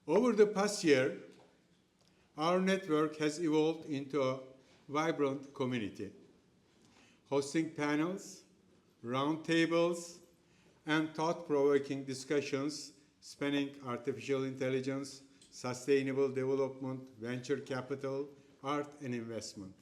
Over the past year, our network has evolved into a vibrant community, hosting panels, roundtables, and thought-provoking discussions spanning artificial intelligence, sustainable development, venture capital, art, and investment.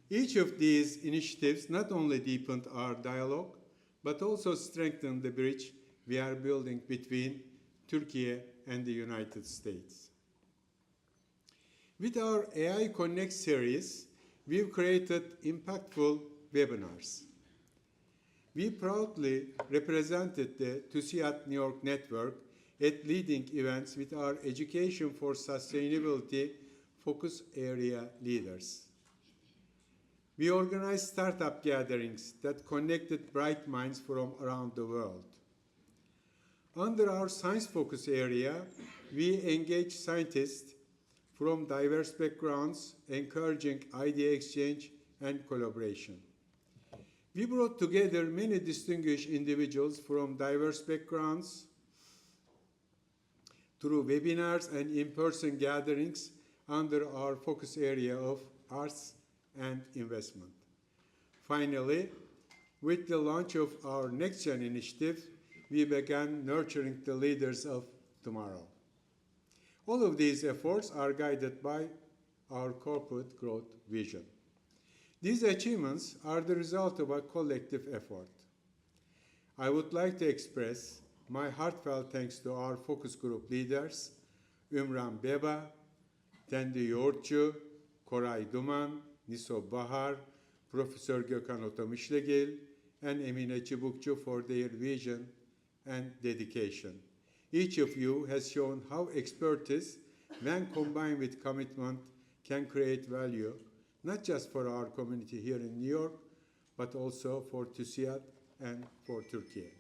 Each of these initiatives not only deepened our dialogue, but also strengthened the bridge we are building between Turkey and the United States. With our AI Connect series, we've created impactful webinars. We proudly represented the TÜSİAD New York Network at leading events with our Education for Sustainability focus area leaders. We organized startup gatherings that connected bright minds from around the world. Under our science focus area, we engaged scientists from diverse backgrounds, encouraging idea exchange and collaboration. We brought together many distinguished individuals from diverse backgrounds through webinars and in-person gatherings under our focus area of arts and investment. Finally, with the launch of our Next Gen initiative, we began nurturing the leaders of tomorrow. All of these efforts are guided by our corporate growth vision. These achievements are the result of a collective effort. I would like to express my heartfelt thanks to our focus group leaders, Ümran Beba, Tendi Yoğurtçu, Koray Duman, Niso Bahar, Professor Gökhan Otamışlıgil, and Emine Çubukçu for their vision and dedication. Each of you has shown how expertise, when combined with commitment, can create value, not just for our community here in New York, but also for TÜSİAD and for Turkey.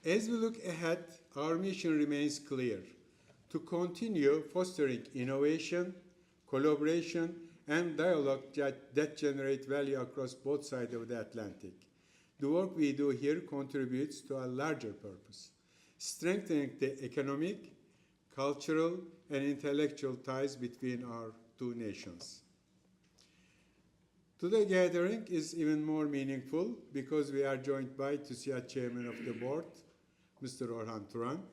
As we look ahead, our mission remains clear: to continue fostering innovation, collaboration, and dialogue that generate value across both sides of the Atlantic. The work we do here contributes to a larger purpose, strengthening the economic, cultural, and intellectual ties between our two nations. Today's gathering is even more meaningful because we are joined by TÜSİAD Chairman of the Board, Mr. Orhan Turan,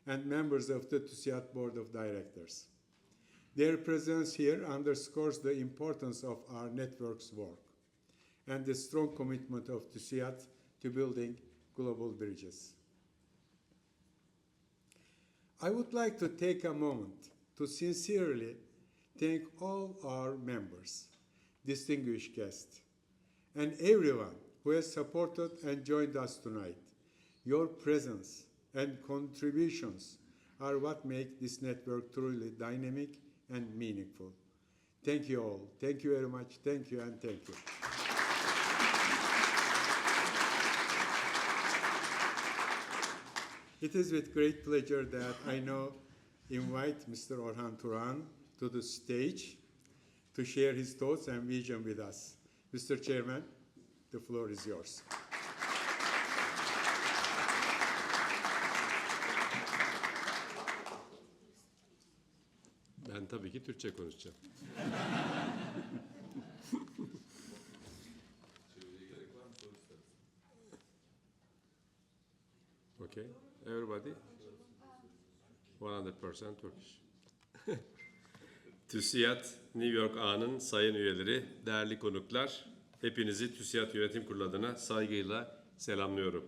and members of the TÜSİAD Board of Directors. Their presence here underscores the importance of our network's work and the strong commitment of TÜSİAD to building global bridges. I would like to take a moment to sincerely thank all our members, distinguished guests, and everyone who has supported and joined us tonight. Your presence and contributions are what make this network truly dynamic and meaningful. Thank you all. Thank you very much. Thank you and thank you. It is with great pleasure that I now invite Mr. Orhan Turan to the stage to share his thoughts and vision with us. Mr. Chairman, the floor is yours. Ben tabii ki Türkçe konuşacağım. Okay, everybody? 100% Turkish. TÜSİAD New York Ağı'nın sayın üyeleri, değerli konuklar, hepinizi TÜSİAD Yönetim Kurulu adına saygıyla selamlıyorum.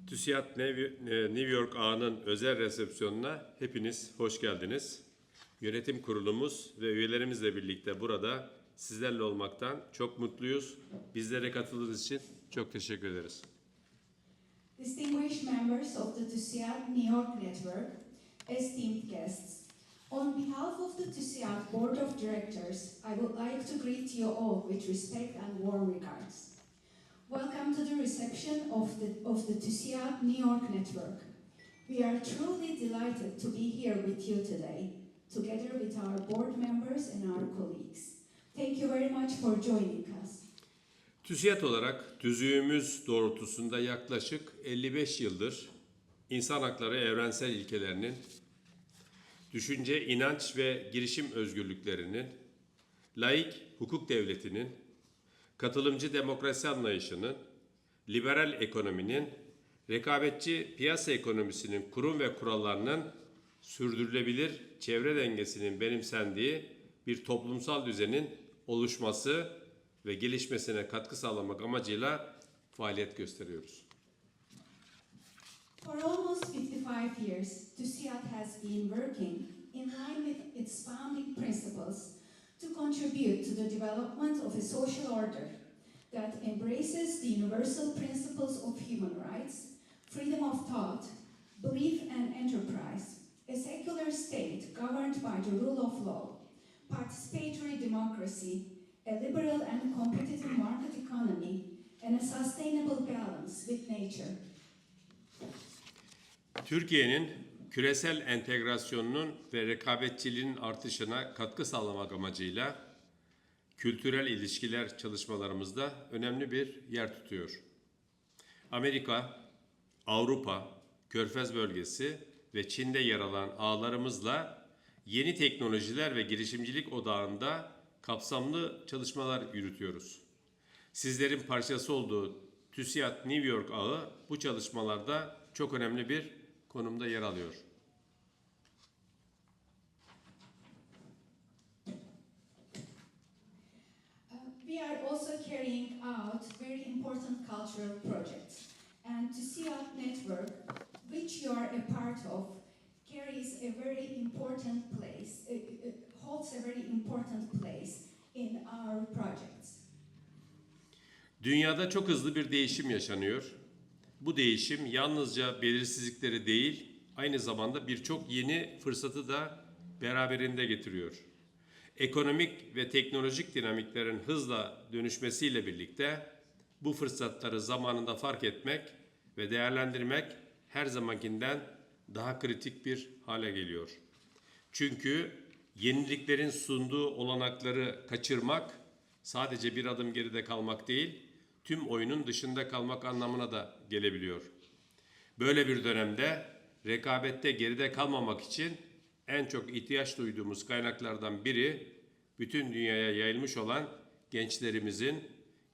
TÜSİAD New York Ağı'nın özel resepsiyonuna hepiniz hoş geldiniz. Yönetim kurulumuz ve üyelerimizle birlikte burada sizlerle olmaktan çok mutluyuz. Bizlere katıldığınız için çok teşekkür ederiz. Distinguished members of the TUSIAD New York Network, esteemed guests, on behalf of the TUSIAD Board of Directors, I would like to greet you all with respect and warm regards. Welcome to the reception of the TUSIAD New York Network. We are truly delighted to be here with you today, together with our board members and our colleagues. Thank you very much for joining us. TÜSİAD olarak tüzüğümüz doğrultusunda yaklaşık 55 yıldır insan hakları evrensel ilkelerinin, düşünce, inanç ve girişim özgürlüklerinin, laik hukuk devletinin, katılımcı demokrasi anlayışının, liberal ekonominin, rekabetçi piyasa ekonomisinin kurum ve kurallarının sürdürülebilir çevre dengesinin benimsendiği bir toplumsal düzenin oluşması ve gelişmesine katkı sağlamak amacıyla faaliyet gösteriyoruz. For almost 55 years, TÜSİAD has been working in line with its founding principles to contribute to the development of a social order that embraces the universal principles of human rights, freedom of thought, belief and enterprise, a secular state governed by the rule of law, participatory democracy, a liberal and competitive market economy, and a sustainable balance with nature. Türkiye'nin küresel entegrasyonunun ve rekabetçiliğin artışına katkı sağlamak amacıyla kültürel ilişkiler çalışmalarımızda önemli bir yer tutuyor. Amerika, Avrupa, Körfez bölgesi ve Çin'de yer alan ağlarımızla yeni teknolojiler ve girişimcilik odağında kapsamlı çalışmalar yürütüyoruz. Sizlerin parçası olduğu TÜSİAD New York ağı bu çalışmalarda çok önemli bir konumda yer alıyor. We are also carrying out very important cultural projects, and TUSİAD Network, which you are a part of, carries a very important place, holds a very important place in our projects. Dünyada çok hızlı bir değişim yaşanıyor. Bu değişim yalnızca belirsizlikleri değil, aynı zamanda birçok yeni fırsatı da beraberinde getiriyor. Ekonomik ve teknolojik dinamiklerin hızla dönüşmesiyle birlikte bu fırsatları zamanında fark etmek ve değerlendirmek her zamankinden daha kritik bir hale geliyor. Çünkü yeniliklerin sunduğu olanakları kaçırmak sadece bir adım geride kalmak değil, tüm oyunun dışında kalmak anlamına da gelebiliyor. Böyle bir dönemde rekabette geride kalmamak için en çok ihtiyaç duyduğumuz kaynaklardan biri bütün dünyaya yayılmış olan gençlerimizin,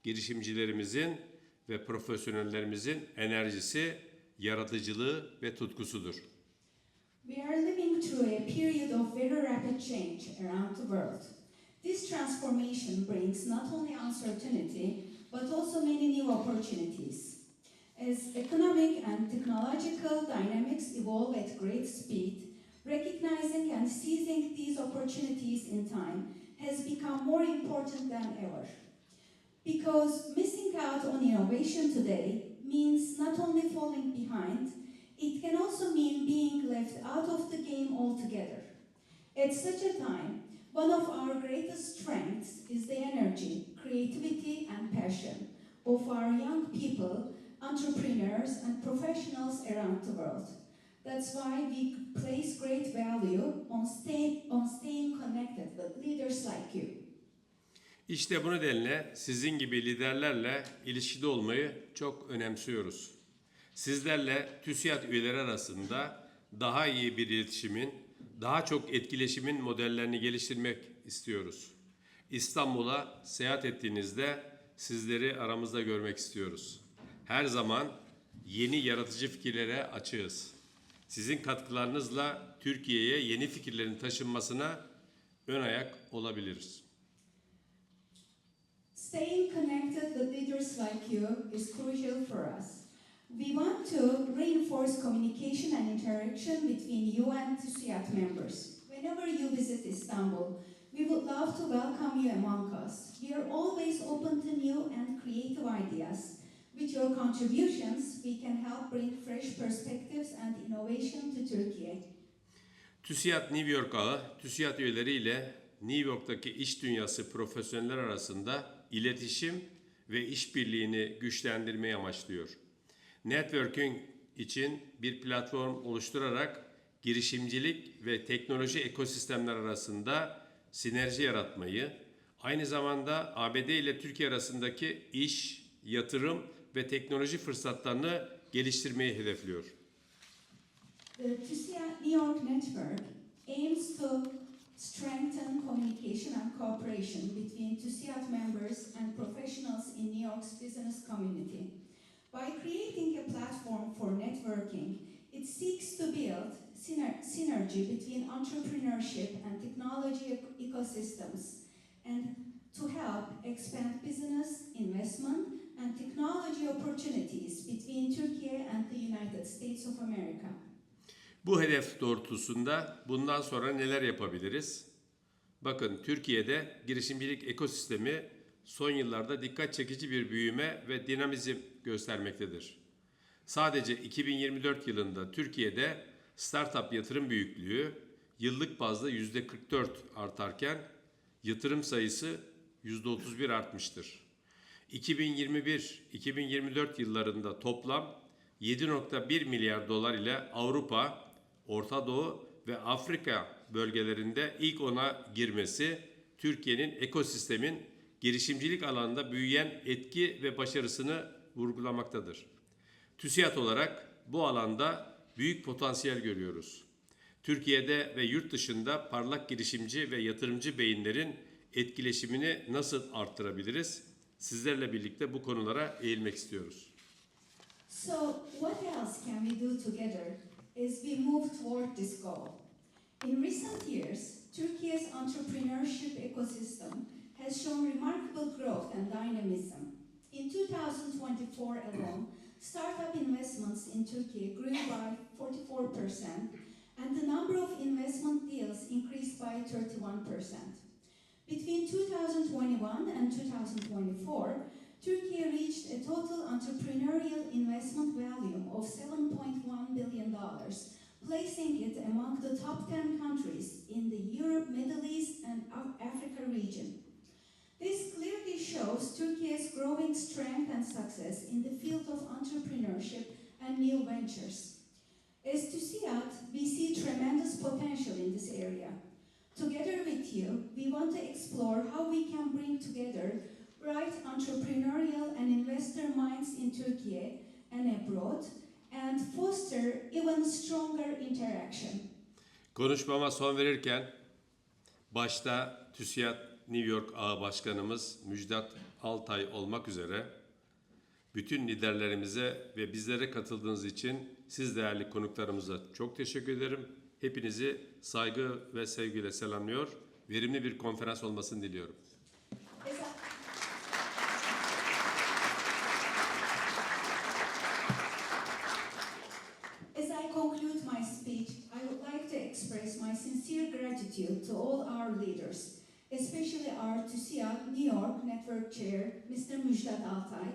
girişimcilerimizin ve profesyonellerimizin enerjisi, yaratıcılığı ve tutkusudur. We are living through a period of very rapid change around the world. This transformation brings not only uncertainty, but also many new opportunities. As economic and technological dynamics evolve at great speed, recognizing and seizing these opportunities in time has become more important than ever. Because missing out on innovation today means not only falling behind, it can also mean being left out of the game altogether. At such a time, one of our greatest strengths is the energy, creativity, and passion of our young people, entrepreneurs, and professionals around the world. That's why we place great value on staying connected with leaders like you. İşte bu nedenle sizin gibi liderlerle ilişkide olmayı çok önemsiyoruz. Sizlerle TÜSİAD üyeleri arasında daha iyi bir iletişimin, daha çok etkileşimin modellerini geliştirmek istiyoruz. İstanbul'a seyahat ettiğinizde sizleri aramızda görmek istiyoruz. Her zaman yeni yaratıcı fikirlere açığız. Sizin katkılarınızla Türkiye'ye yeni fikirlerin taşınmasına ön ayak olabiliriz. Staying connected with leaders like you is crucial for us. We want to reinforce communication and interaction between you and TÜSİAD members. Whenever you visit Istanbul, we would love to welcome you among us. We are always open to new and creative ideas. With your contributions, we can help bring fresh perspectives and innovation to Turkey. TÜSİAD New York ağı, TÜSİAD üyeleriyle New York'taki iş dünyası profesyoneller arasında iletişim ve işbirliğini güçlendirmeyi amaçlıyor. Networking için bir platform oluşturarak girişimcilik ve teknoloji ekosistemler arasında sinerji yaratmayı, Aynı zamanda ABD ile Türkiye arasındaki iş, yatırım ve teknoloji fırsatlarını geliştirmeyi hedefliyor. The TÜSİAD New York Network aims to strengthen communication and cooperation between TÜSİAD members and professionals in New York's business community. By creating a platform for networking, it seeks to build synergy between entrepreneurship and technology ecosystems and to help expand business, investment, and technology opportunities between Turkey and the United States of America. Bu hedef doğrultusunda bundan sonra neler yapabiliriz? Bakın, Türkiye'de girişimcilik ekosistemi son yıllarda dikkat çekici bir büyüme ve dinamizm göstermektedir. Sadece 2024 yılında Türkiye'de startup yatırım büyüklüğü yıllık bazda %44 artarken yatırım sayısı %31 artmıştır. 2021-2024 yıllarında toplam 7.1 milyar dolar ile Avrupa, Orta Doğu ve Afrika bölgelerinde ilk 10'a girmesi, Türkiye'nin ekosistemin girişimcilik alanında büyüyen etki ve başarısını vurgulamaktadır. TÜSİAD olarak bu alanda büyük potansiyel görüyoruz. Türkiye'de ve yurt dışında parlak girişimci ve yatırımcı beyinlerin etkileşimini nasıl arttırabiliriz? Sizlerle birlikte bu konulara eğilmek istiyoruz. So, what else can we do together as we move toward this goal? In recent years, Turkey's entrepreneurship ecosystem has shown remarkable growth and dynamism. In 2024 alone, startup investments in Turkey grew by 44%, and the number of investment deals increased by 31%. Between 2021 and 2024, Turkey reached a total entrepreneurial investment value of $7.1 billion, placing it among the top 10 countries in the Europe, Middle East, and Africa region. This clearly shows Turkey's growing strength and success in the field of entrepreneurship and new ventures. As TÜSİAD, we see tremendous potential in this area. Together with you, we want to explore how we can bring together bright entrepreneurial and investor minds in Turkey and abroad and foster even stronger interaction. Konuşmama son verirken başta TÜSİAD New York Ağı Başkanımız Müjdat Altay olmak üzere bütün liderlerimize ve bizlere katıldığınız için siz değerli konuklarımıza çok teşekkür ederim. Hepinizi saygı ve sevgiyle selamlıyor. Verimli bir konferans olmasını diliyorum. As I conclude my speech, I would like to express my sincere gratitude to all our leaders, especially our TÜSİAD New York Network Chair, Mr. Müjdat Altay,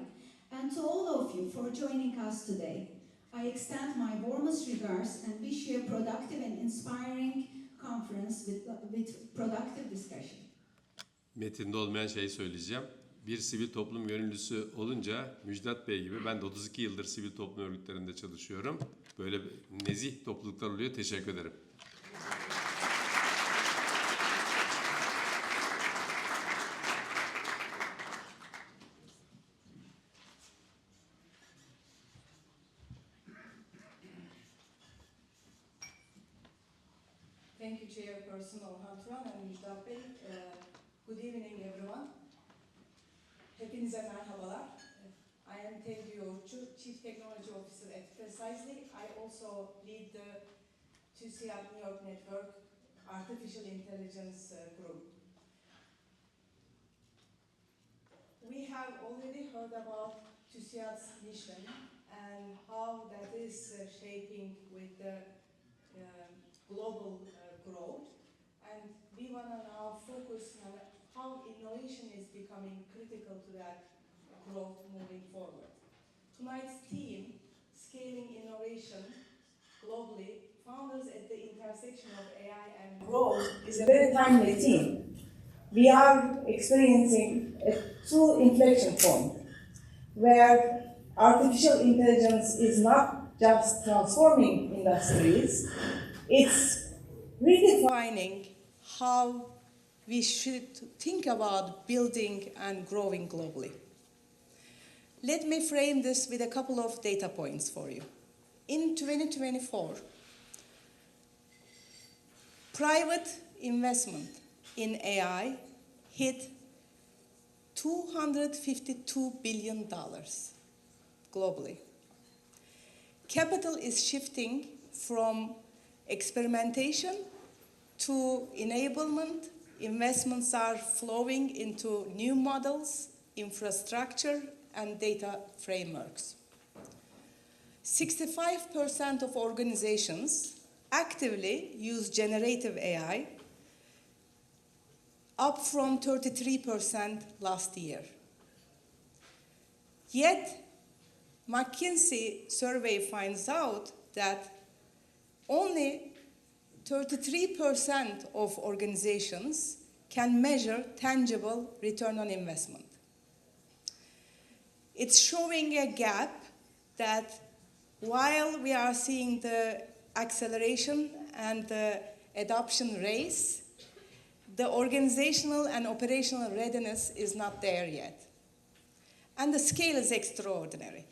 and to all of you for joining us today. I extend my warmest regards and wish you a productive and inspiring conference with productive discussion. Metinde olmayan şeyi söyleyeceğim. Bir sivil toplum gönüllüsü olunca Müjdat Bey gibi, ben de 32 yıldır sivil toplum örgütlerinde çalışıyorum. Böyle nezih topluluklar oluyor. Teşekkür ederim. Thank you, Chairperson Orhan Turan and Müjdat Bey. Good evening, everyone. Hepinize merhabalar. I am Tevdi, Chief Technology Officer at Precisely. I also lead the TÜSİAD New York Network Artificial Intelligence Group. We have already heard about TÜSİAD's mission and how that is shaping with the global growth, and we want to now focus on how innovation is becoming critical to that growth moving forward. Tonight's theme, Scaling Innovation Globally, Founders at the Intersection of AI and Growth, is a very timely theme. We are experiencing a true inflection point where artificial intelligence is not just transforming industries, it's redefining how we should think about building and growing globally. Let me frame this with a couple of data points for you. In 2024, private investment in AI hit $252 billion globally. Capital is shifting from experimentation to enablement. Investments are flowing into new models, infrastructure, and data frameworks. 65% of organizations actively use generative AI, up from 33% last year. Yet, McKinsey survey finds out that only 33% of organizations can measure tangible return on investment. It's showing a gap that while we are seeing the acceleration and the adoption race, the organizational and operational readiness is not there yet. And the scale is extraordinary.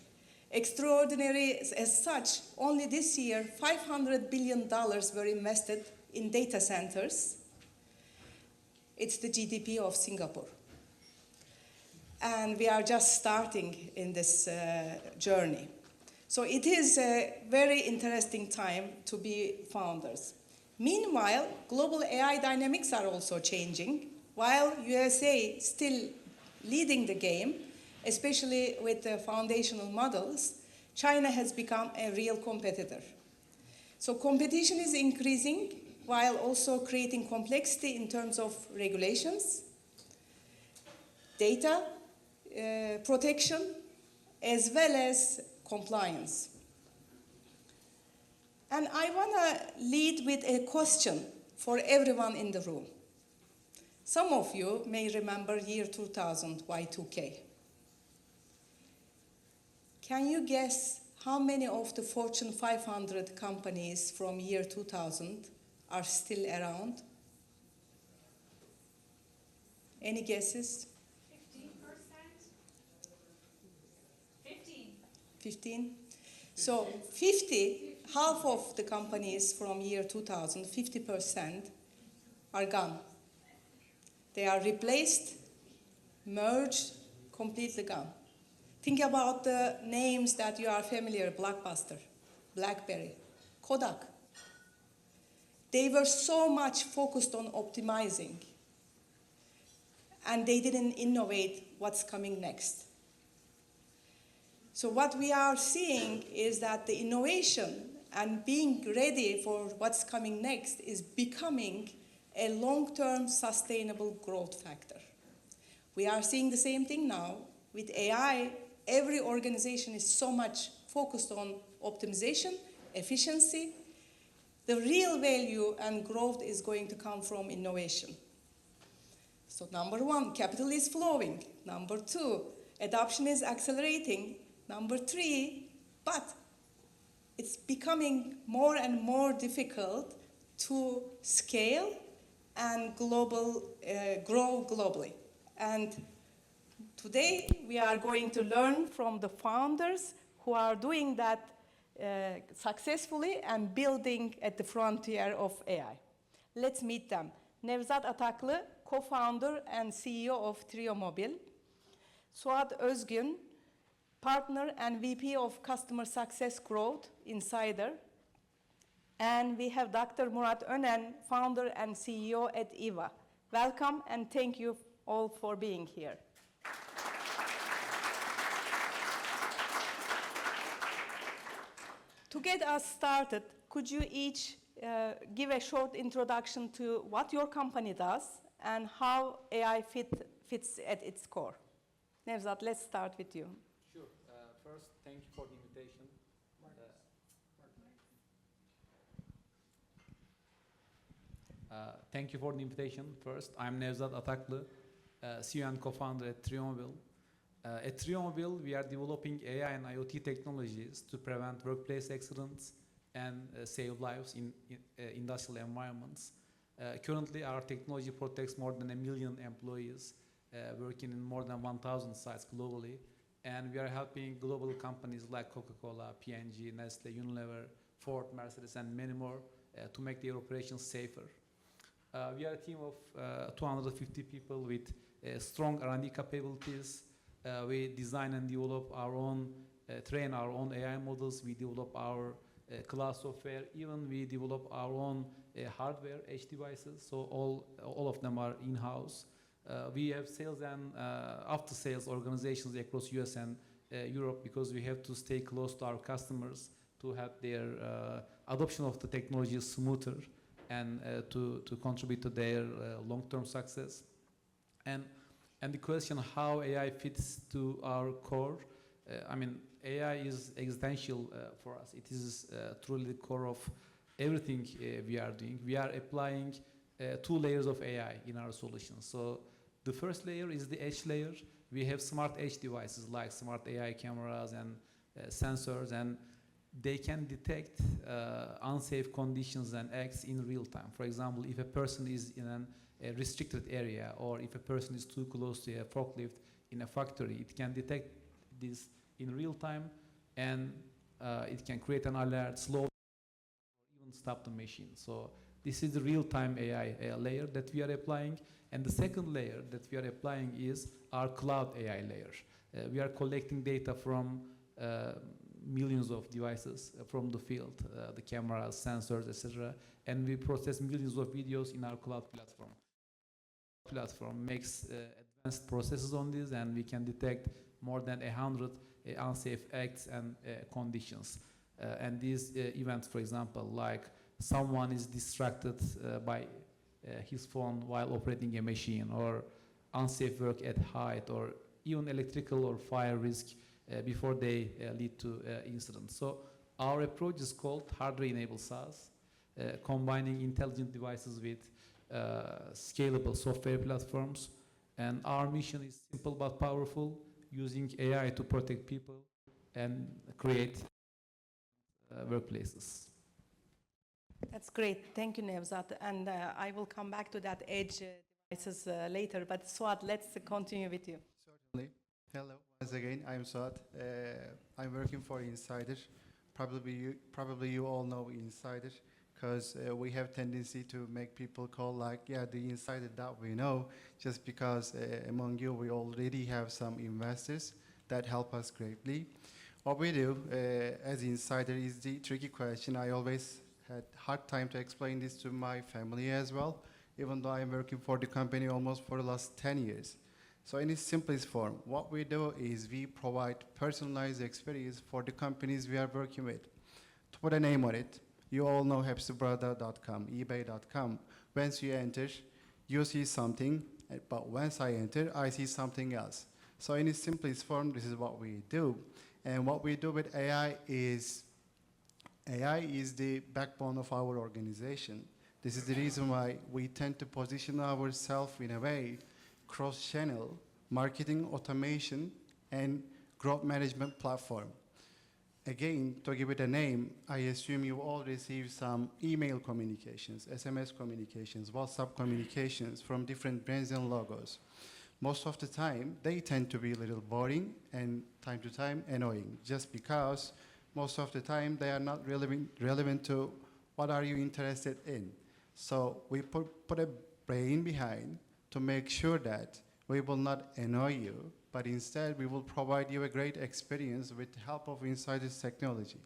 Extraordinary as such, only this year, $500 billion were invested in data centers. It's the GDP of Singapore. And we are just starting in this journey. So it is a very interesting time to be founders. Meanwhile, global AI dynamics are also changing. While USA still leading the game, especially with the foundational models, China has become a real competitor. So competition is increasing while also creating complexity in terms of regulations, data protection, as well as compliance. And I want to lead with a question for everyone in the room. Some of you may remember year 2000, Y2K. Can you guess how many of the Fortune 500 companies from year 2000 are still around? Any guesses? 15? So 50, half of the companies from year 2000, 50% are gone. They are replaced, merged, completely gone. Think about the names that you are familiar, Blockbuster, BlackBerry, Kodak. They were so much focused on optimizing, and they didn't innovate what's coming next. So what we are seeing is that the innovation and being ready for what's coming next is becoming a long-term sustainable growth factor. We are seeing the same thing now. With AI, every organization is so much focused on optimization, efficiency. The real value and growth is going to come from innovation. So number one, capital is flowing. Number two, adoption is accelerating. Number three, but it's becoming more and more difficult to scale and grow globally. And today we are going to learn from the founders who are doing that successfully and building at the frontier of AI. Let's meet them. Nevzat Ataklı, co-founder and CEO of Trio Mobil. Suad Özgun, partner and VP of Customer Success Growth, Insider. And we have Dr. Murat Önen, founder and CEO at EVA. Welcome and thank you all for being here. To get us started, could you each give a short introduction to what your company does and how AI fits at its core? Nevzat, let's start with you. Sure. First, thank you for the invitation. Thank you for the invitation. First, I'm Nevzat Ataklı, CEO and co-founder at Trio Mobil. At Trio Mobil, we are developing AI and IoT technologies to prevent workplace accidents and save lives in industrial environments. Currently, our technology protects more than 1 million employees working in more than 1,000 sites globally. And we are helping global companies like Coca-Cola, P&G, Nestle, Unilever, Ford, Mercedes, and many more to make their operations safer. We are a team of 250 people with strong R&D capabilities. We design and develop our own, train our own AI models. We develop our cloud software. Even we develop our own hardware, edge devices. So all of them are in-house. We have sales and after-sales organizations across US and Europe because we have to stay close to our customers to help their adoption of the technology smoother and to contribute to their long-term success. And the question how AI fits to our core, I mean, AI is existential for us. It is truly the core of everything we are doing. We are applying 2 layers of AI in our solutions. So the first layer is the edge layer. We have smart edge devices like smart AI cameras and sensors, and they can detect unsafe conditions and acts in real time. For example, if a person is in a restricted area or if a person is too close to a forklift in a factory, it can detect this in real time and it can create an alert, slow, or even stop the machine. So this is the real-time AI layer that we are applying. And the second layer that we are applying is our cloud AI layer. We are collecting data from millions of devices from the field, the cameras, sensors, etc. And we process millions of videos in our cloud platform. Platform makes advanced processes on this, and we can detect more than 100 unsafe acts and conditions. And these events, for example, like someone is distracted by his phone while operating a machine, or unsafe work at height, or even electrical or fire risk before they lead to incidents. So our approach is called hardware-enabled SaaS, combining intelligent devices with scalable software platforms. And our mission is simple but powerful, using AI to protect people and create workplaces. That's great. Thank you, Nevzat. And I will come back to that edge devices later. But Suad, let's continue with you. Certainly. Hello, once again, I'm Suad. I'm working for Insider. Probably you all know Insider, because we have tendency to make people call like, yeah, the Insider that we know, just because among you we already have some investors that help us greatly. What we do as Insider is the tricky question. I always had hard time to explain this to my family as well, even though I'm working for the company almost for the last 10 years. So in its simplest form, what we do is we provide personalized experience for the companies we are working with. To put a name on it, you all know hepsibrother.com, ebay.com. Once you enter, you see something, but once I enter, I see something else. So in its simplest form, this is what we do. And what we do with AI is the backbone of our organization. This is the reason why we tend to position ourselves in a way cross-channel, marketing, automation, and growth management platform. Again, to give it a name, I assume you all receive some email communications, SMS communications, WhatsApp communications from different brands and logos. Most of the time, they tend to be a little boring and time to time annoying, just because most of the time they are not relevant to what are you interested in. So we put a brain behind to make sure that we will not annoy you, but instead we will provide you a great experience with the help of Insider's technology.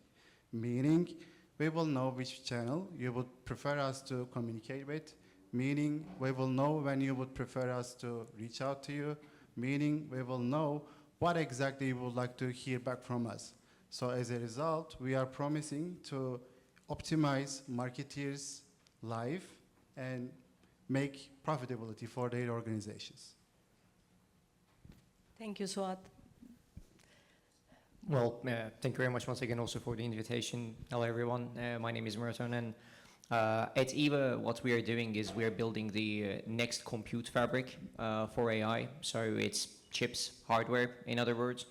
Meaning, we will know which channel you would prefer us to communicate with, meaning we will know when you would prefer us to reach out to you, meaning we will know what exactly you would like to hear back from us. So as a result, we are promising to optimize marketeers' life and make profitability for their organizations. Thank you, Suad. Well, thank you very much once again also for the invitation. Hello, everyone. My name is Murat Önen. At EVA, what we are doing is we are building the next compute fabric for AI. So it's chips, hardware, in other words.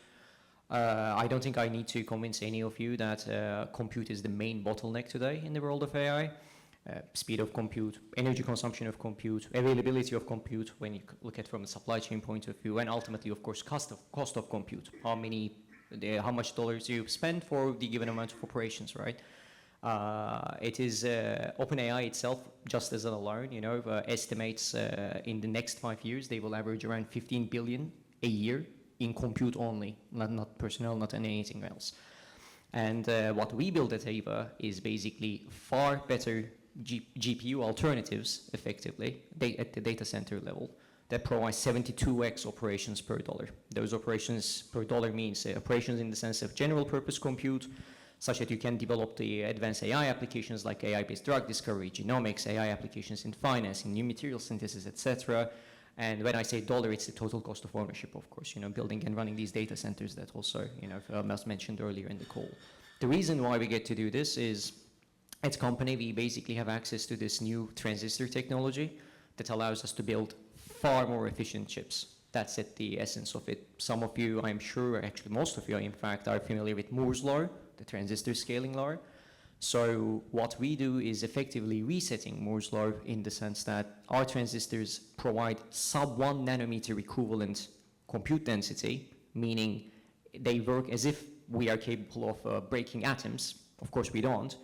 I don't think I need to convince any of you that compute is the main bottleneck today in the world of AI. speed of compute, energy consumption of compute, availability of compute when you look at from a supply chain point of view, and ultimately, of course, cost of compute. How much dollars you spend for the given amount of operations, right? It is OpenAI itself, just as an alone, estimates in the next 5 years they will average around 15 billion a year in compute only, not personnel, not anything else. And what we build at Ava is basically far better GPU alternatives, effectively, at the data center level, that provide 72x operations per dollar. Those operations per dollar means operations in the sense of general purpose compute, such that you can develop the advanced AI applications like AI-based drug discovery, genomics, AI applications in finance, in new material synthesis, etc. And when I say dollar, it's the total cost of ownership, of course, building and running these data centers that also, was mentioned earlier in the call. The reason why we get to do this is, at company, we basically have access to this new transistor technology that allows us to build far more efficient chips. That's at the essence of it. Some of you, I'm sure, actually most of you, in fact, are familiar with Moore's law, the transistor scaling law. So what we do is effectively resetting Moore's law in the sense that our transistors provide sub 1 nanometer equivalent compute density, meaning they work as if we are capable of breaking atoms. Of course we don't,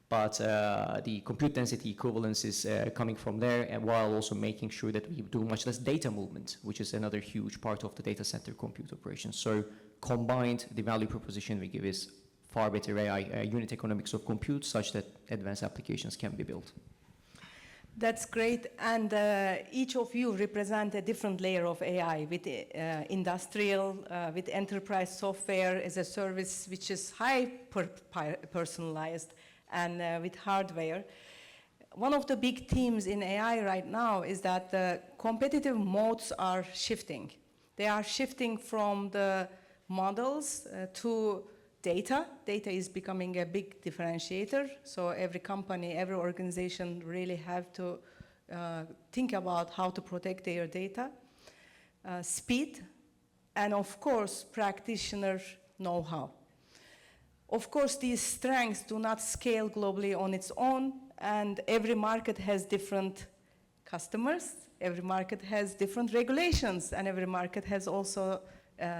but the compute density equivalence is coming from there, and while also making sure that we do much less data movement, which is another huge part of the data center compute operation. So combined, the value proposition we give is far better AI unit economics of compute, such that advanced applications can be built. That's great, and each of you represent a different layer of AI with industrial, with enterprise software as a service which is personalized, and with hardware. One of the big themes in AI right now is that the competitive modes are shifting. They are shifting from the models to data. Data is becoming a big differentiator, so every company, every organization really have to think about how to protect their data. Speed, and of course, practitioner know-how. Of course, these strengths do not scale globally on its own, and every market has different customers, every market has different regulations, and every market has also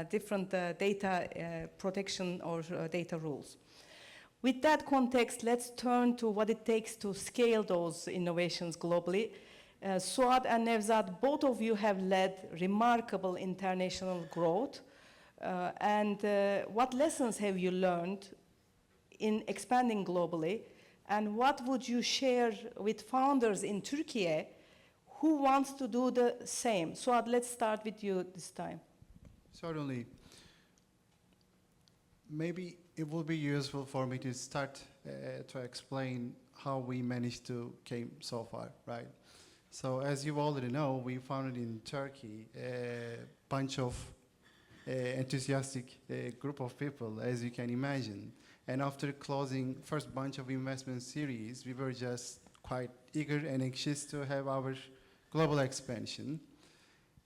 different data protection or data rules. With that context, let's turn to what it takes to scale those innovations globally. Suad and Nevzat, both of you have led remarkable international growth. And what lessons have you learned in expanding globally? And what would you share with founders in Turkey who wants to do the same? Suad, let's start with you this time. Certainly. Maybe it will be useful for me to start to explain how we managed to came so far, right? So as you already know, we founded in Turkey a bunch of enthusiastic group of people, as you can imagine. And after closing first bunch of investment series, we were just quite eager and anxious to have our global expansion.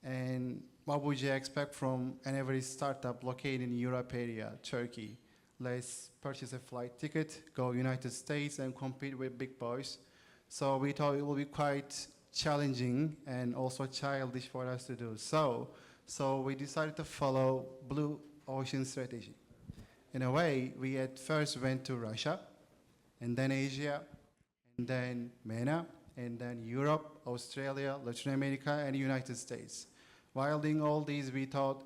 And what would you expect from an average startup located in Europe area, Turkey? Let's purchase a flight ticket, go United States and compete with big boys. So we thought it would be quite challenging and also childish for us to do so. So we decided to follow blue ocean strategy. In a way, we at first went to Russia, and then Asia, and then MENA, and then Europe, Australia, Latin America, and the United States. While doing all these, we thought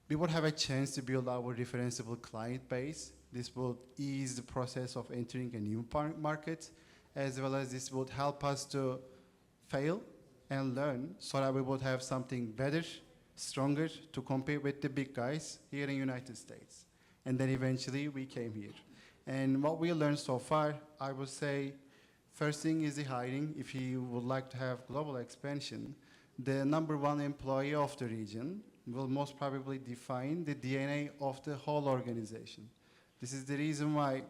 we would have a chance to build our referenceable client base. This would ease the process of entering a new market, as well as this would help us to fail and learn so that we would have something better, stronger to compete with the big guys here in the United States. And then eventually we came here. And what we learned so far, I would say, first thing is the hiring. If you would like to have global expansion, the #1 employee of the region will most probably define the DNA of the whole organization. This is the reason why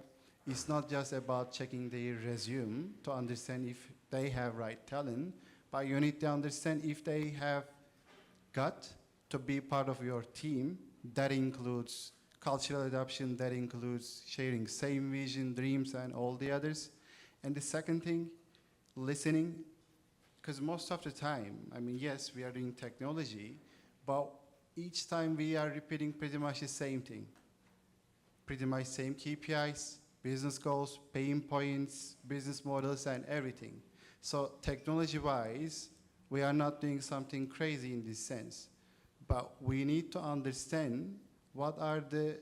it's not just about checking their resume to understand if they have right talent, but you need to understand if they have got to be part of your team. That includes cultural adoption, that includes sharing same vision, dreams, and all the others. And the second thing, listening, because most of the time, I mean, yes, we are doing technology, but each time we are repeating pretty much the same thing. Pretty much same KPIs, business goals, pain points, business models, and everything. So technology-wise, we are not doing something crazy in this sense. But we need to understand what are the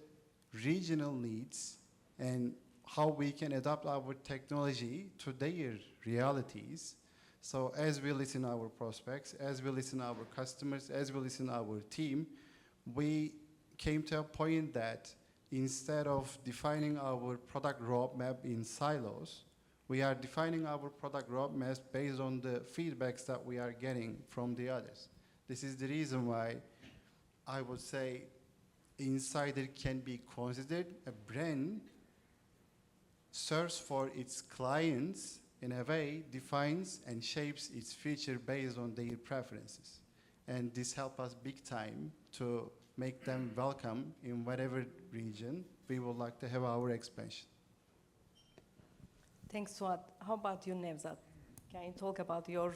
regional needs and how we can adapt our technology to their realities. So as we listen to our prospects, as we listen to our customers, as we listen to our team, we came to a point that instead of defining our product roadmap in silos, we are defining our product roadmaps based on the feedbacks that we are getting from the others. This is the reason why I would say Insider can be considered a brand serves for its clients in a way, defines and shapes its future based on their preferences. And this helps us big time to make them welcome in whatever region we would like to have our expansion. Thanks, Suad. How about you, Nevzat? Can you talk about your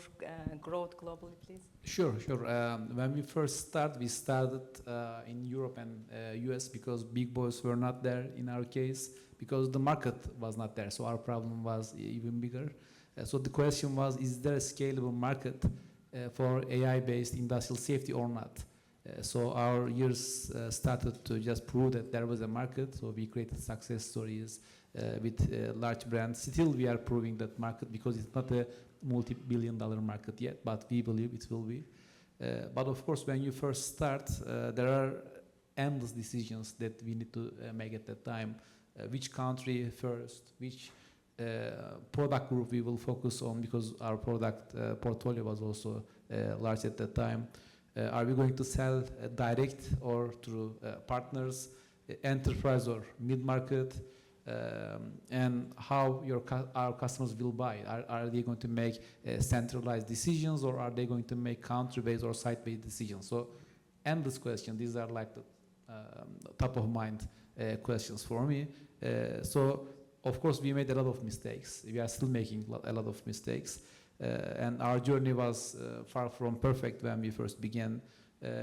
growth globally, please? Sure. When we first started, we started in Europe and US because big boys were not there in our case, because the market was not there. So our problem was even bigger. So the question was, is there a scalable market for AI-based industrial safety or not? So our years started to just prove that there was a market. So we created success stories with large brands. Still, we are proving that market because it's not a multi-billion-dollar market yet, but we believe it will be. But of course, when you first start, there are endless decisions that we need to make at that time. Which country first, which product group we will focus on, because our product portfolio was also large at that time. Are we going to sell direct or through partners, enterprise or mid-market? And how our customers will buy. Are they going to make centralized decisions, or are they going to make country-based or site-based decisions? So endless questions. These are like the top of mind questions for me. So of course we made a lot of mistakes. We are still making a lot of mistakes. And our journey was far from perfect when we first began.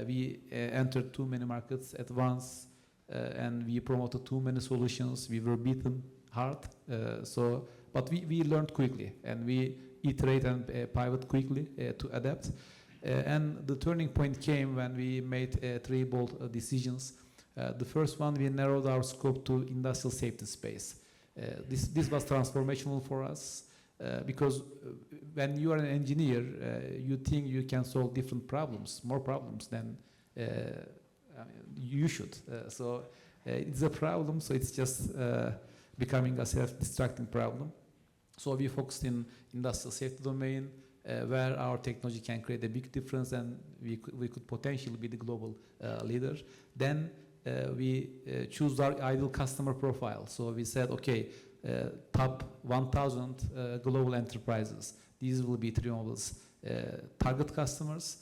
We entered too many markets at once. And we promoted too many solutions. We were beaten hard. But we learned quickly, and we iterate and pivot quickly to adapt. And the turning point came when we made 3 bold decisions. The first one, we narrowed our scope to industrial safety space. This was transformational for us because when you are an engineer, you think you can solve different problems, more problems than you should. So it's a problem, so it's just becoming a self-destructing problem. So we focused in industrial safety domain, where our technology can create a big difference, and we could potentially be the global leader. Then we choose our ideal customer profile. So we said, okay, top 1,000 global enterprises. These will be Trio Mobil's target customers.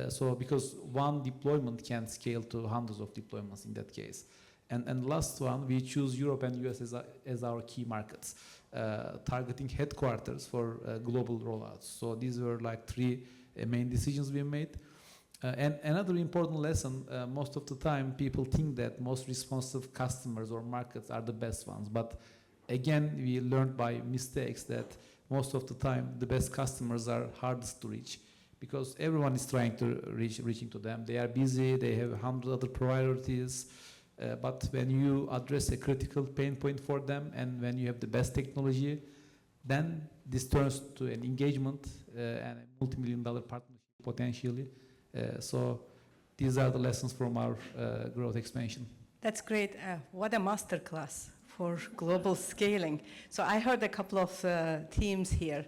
So because one deployment can scale to hundreds of deployments in that case. And last one, we choose Europe and US as our key markets, targeting headquarters for global rollouts. So these were like 3 main decisions we made. And another important lesson, most of the time people think that most responsive customers or markets are the best ones. But again, we learned by mistakes that most of the time the best customers are hardest to reach, because everyone is trying to reaching to them. They are busy, they have 100 other priorities, but when you address a critical pain point for them, and when you have the best technology, then this turns to an engagement and a multi-million-dollar partnership potentially. So these are the lessons from our growth expansion. That's great. What a masterclass for global scaling. So I heard a couple of themes here.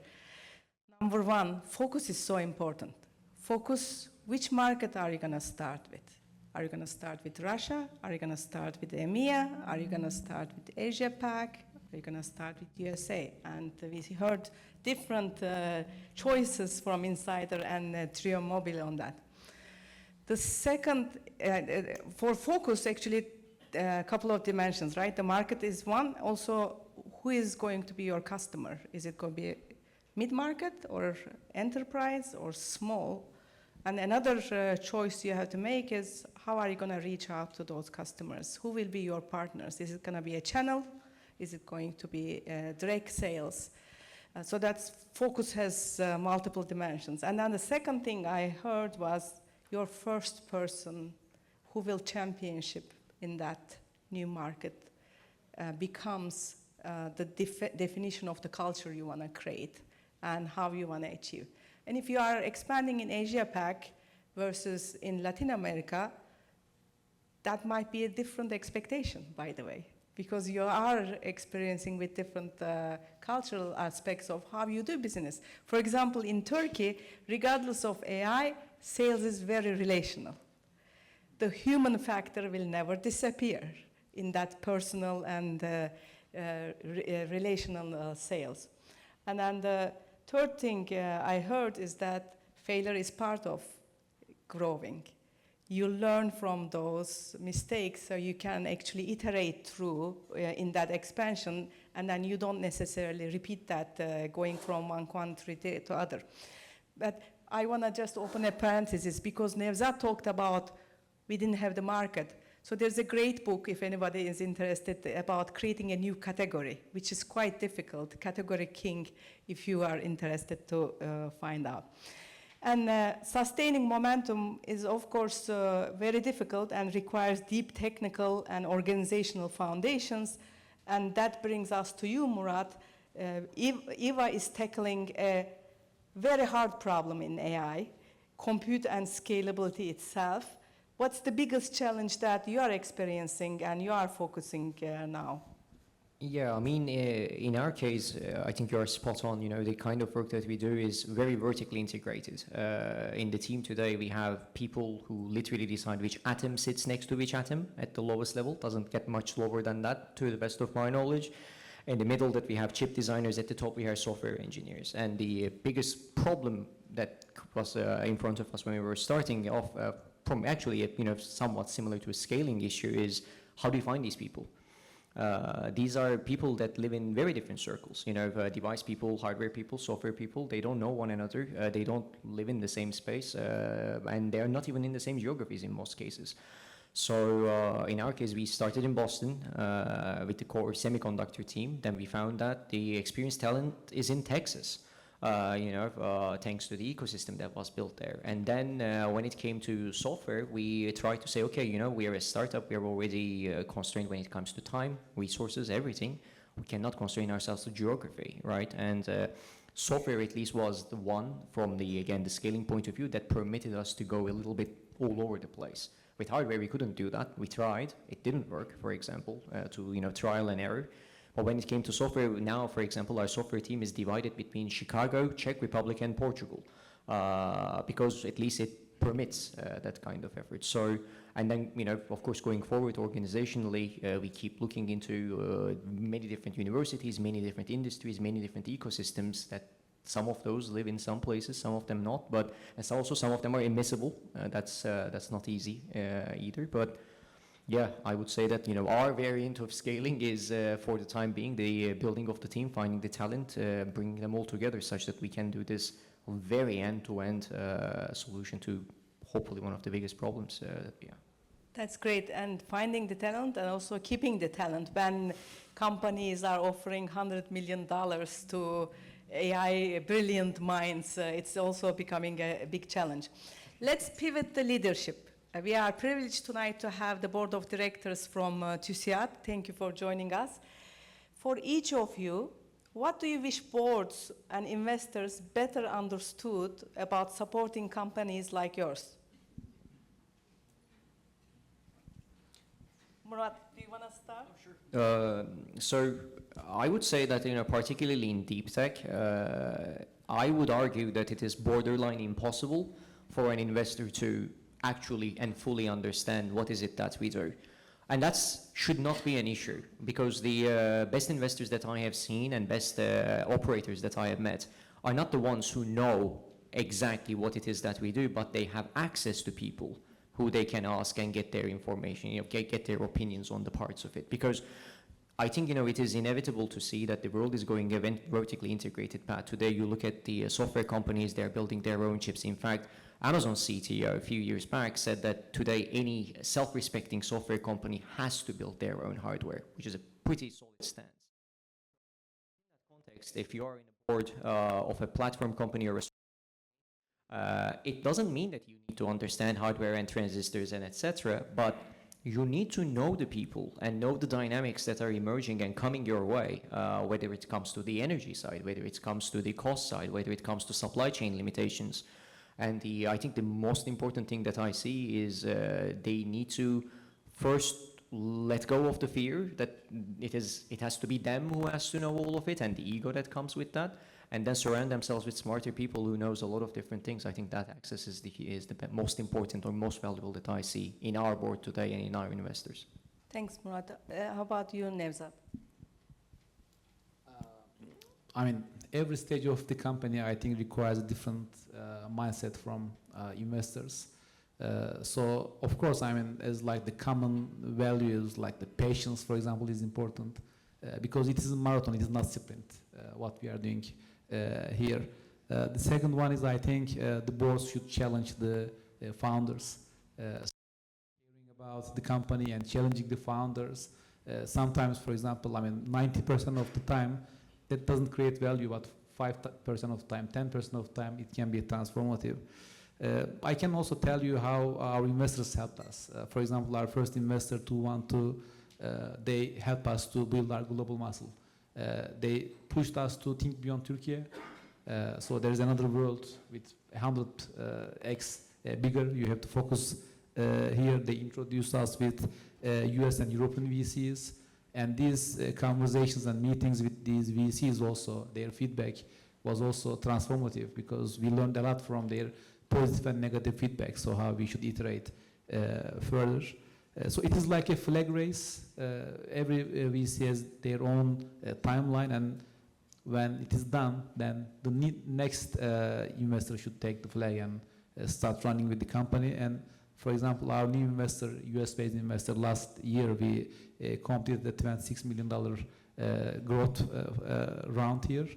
Number 1, focus is so important. Focus, which market are you going to start with? Are you going to start with Russia? Are you going to start with EMEA? Are you going to start with Asia Pac? Are you going to start with USA? And we heard different choices from Insider and Trio Mobil on that. The second, for focus, actually, a couple of dimensions, right? The market is one. Also, who is going to be your customer? Is it going to be mid-market or enterprise or small? And another choice you have to make is how are you going to reach out to those customers? Who will be your partners? Is it going to be a channel? Is it going to be direct sales? So that focus has multiple dimensions. And then the second thing I heard was your first person who will championship in that new market becomes the definition of the culture you want to create and how you want to achieve. And if you are expanding in Asia Pac versus in Latin America, that might be a different expectation, by the way, because you are experiencing with different cultural aspects of how you do business. For example, in Turkey, regardless of AI, sales is very relational. The human factor will never disappear in that personal and relational sales. And then the third thing I heard is that failure is part of growing. You learn from those mistakes so you can actually iterate through in that expansion, and then you don't necessarily repeat that going from one country to other. But I want to just open a parenthesis because Nevzat talked about we didn't have the market. So there's a great book, if anybody is interested, about creating a new category, which is quite difficult, Category King, if you are interested to find out. And sustaining momentum is, of course, very difficult and requires deep technical and organizational foundations. And that brings us to you, Murat. Eva is tackling a very hard problem in AI, compute and scalability itself. What's the biggest challenge that you are experiencing and you are focusing now? Yeah, I mean, in our case, I think you are spot on. You know, the kind of work that we do is very vertically integrated. In the team today, we have people who literally decide which atom sits next to which atom at the lowest level. Doesn't get much lower than that, to the best of my knowledge. In the middle, that we have chip designers. At the top, we have software engineers. And the biggest problem that was in front of us when we were starting off, from actually, you know, somewhat similar to a scaling issue, is how do you find these people? These are people that live in very different circles, you know, device people, hardware people, software people. They don't know one another. They don't live in the same space, and they're not even in the same geographies in most cases. So in our case, we started in Boston with the core semiconductor team. Then we found that the experienced talent is in Texas. Thanks to the ecosystem that was built there. And then when it came to software, we tried to say, okay, you know, we are a startup, we are already constrained when it comes to time, resources, everything. We cannot constrain ourselves to geography, right? And software at least was the one from the scaling point of view that permitted us to go a little bit all over the place. With hardware, we couldn't do that. We tried, it didn't work, for example, trial and error. But when it came to software, now, for example, our software team is divided between Chicago, Czech Republic, and Portugal, because at least it permits that kind of effort. So, and then, you know, of course, going forward organizationally, we keep looking into many different universities, many different industries, many different ecosystems that some of those live in some places, some of them not, but also some of them are immiscible. That's not easy either, but yeah, I would say that, you know, our variant of scaling is, for the time being, the building of the team, finding the talent, bringing them all together such that we can do this very end-to-end solution to hopefully one of the biggest problems that we have. That's great, and finding the talent and also keeping the talent. When companies are offering $100 million to AI brilliant minds, it's also becoming a big challenge. Let's pivot the leadership. We are privileged tonight to have the board of directors from TÜSİAD. Thank you for joining us. For each of you, what do you wish boards and investors better understood about supporting companies like yours? Murat, do you want to start? Sure. So I would say that, you know, particularly in deep tech, I would argue that it is borderline impossible for an investor to actually and fully understand what is it that we do. And that should not be an issue, because the best investors that I have seen and best operators that I have met are not the ones who know exactly what it is that we do, but they have access to people who they can ask and get their information, you know, get their opinions on the parts of it. Because I think, it is inevitable to see that the world is going a vertically integrated path. Today, you look at the software companies, they're building their own chips. In fact, Amazon CTO a few years back said that today any self-respecting software company has to build their own hardware, which is a pretty solid stance. In that context, if you are in a board of a platform company or it doesn't mean that you need to understand hardware and transistors and etc., but you need to know the people and know the dynamics that are emerging and coming your way, whether it comes to the energy side, whether it comes to the cost side, whether it comes to supply chain limitations. And I think the most important thing that I see is they need to first let go of the fear that it has to be them who has to know all of it and the ego that comes with that, and then surround themselves with smarter people who knows a lot of different things. I think that access is the most important or most valuable that I see in our board today and in our investors. Thanks, Murat. How about you, Nevzat? I mean, every stage of the company, I think, requires a different mindset from investors. So, of course, I mean, as like the common values, like the patience, for example, is important because it is a marathon, it is not sprint, what we are doing here. The second one is, I think, the boards should challenge the founders. Hearing about the company and challenging the founders. Sometimes, for example, I mean, 90% of the time, that doesn't create value, but 5% of time, 10% of time, it can be transformative. I can also tell you how our investors helped us. For example, our first investor, 212, they helped us to build our global muscle. They pushed us to think beyond Turkey. So there is another world with 100x bigger. You have to focus here. They introduced us with US and European VCs. And these conversations and meetings with these VCs also, their feedback was also transformative because we learned a lot from their positive and negative feedback, so how we should iterate further. So it is like a flag race. Every VC has their own timeline, and when it is done, then the next investor should take the flag and start running with the company. And for example, our new investor, US-based investor, last year we completed the $26 million growth round here.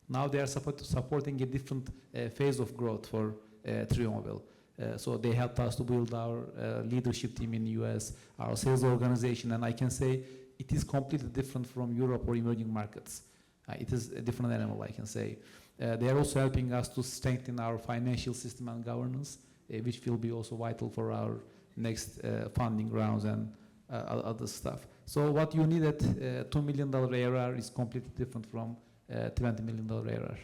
Now they are supporting a different phase of growth for Trio Mobil. So they helped us to build our leadership team in the US, our sales organization, and I can say it is completely different from Europe or emerging markets. It is a different animal, I can say. They are also helping us to strengthen our financial system and governance, which will be also vital for our next funding rounds and other stuff. So what you need at $2 million ARR is completely different from $20 million ARR.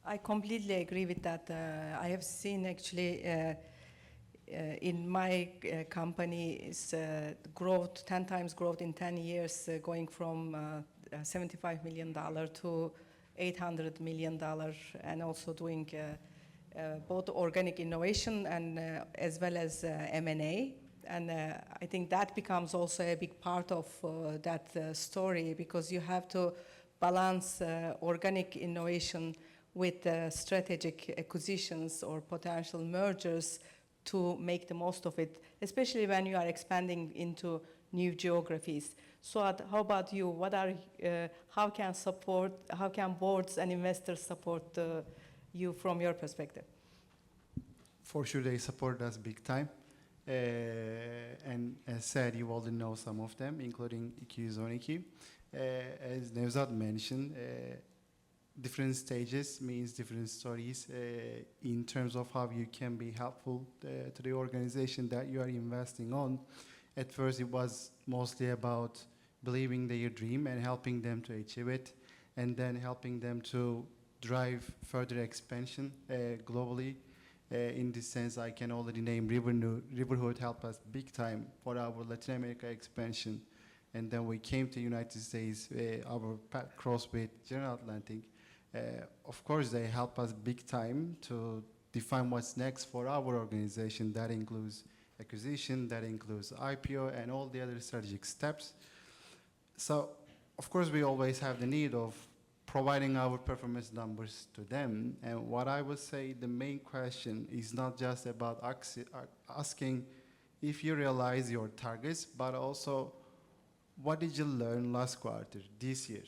I completely agree with that. I have seen actually in my company's growth, 10 times growth in 10 years, going from $75 million to $800 million, and also doing both organic innovation and as well as M&A. And I think that becomes also a big part of that story, because you have to balance organic innovation with strategic acquisitions or potential mergers to make the most of it, especially when you are expanding into new geographies. Suad, how about you? What are how can boards and investors support you from your perspective? For sure, they support us big time. And as said, you already know some of them, including 212. As Nevzat mentioned, different stages means different stories in terms of how you can be helpful to the organization that you are investing on. At first, it was mostly about believing their dream and helping them to achieve it, and then helping them to drive further expansion globally. In this sense, I can already name Riverhood helped us big time for our Latin America expansion. And then we came to United States, our path crossed with General Atlantic. Of course, they help us big time to define what's next for our organization. That includes acquisition, that includes IPO, and all the other strategic steps. So, of course, we always have the need of providing our performance numbers to them. And what I would say, the main question is not just about asking if you realize your targets, but also what did you learn last quarter, this year?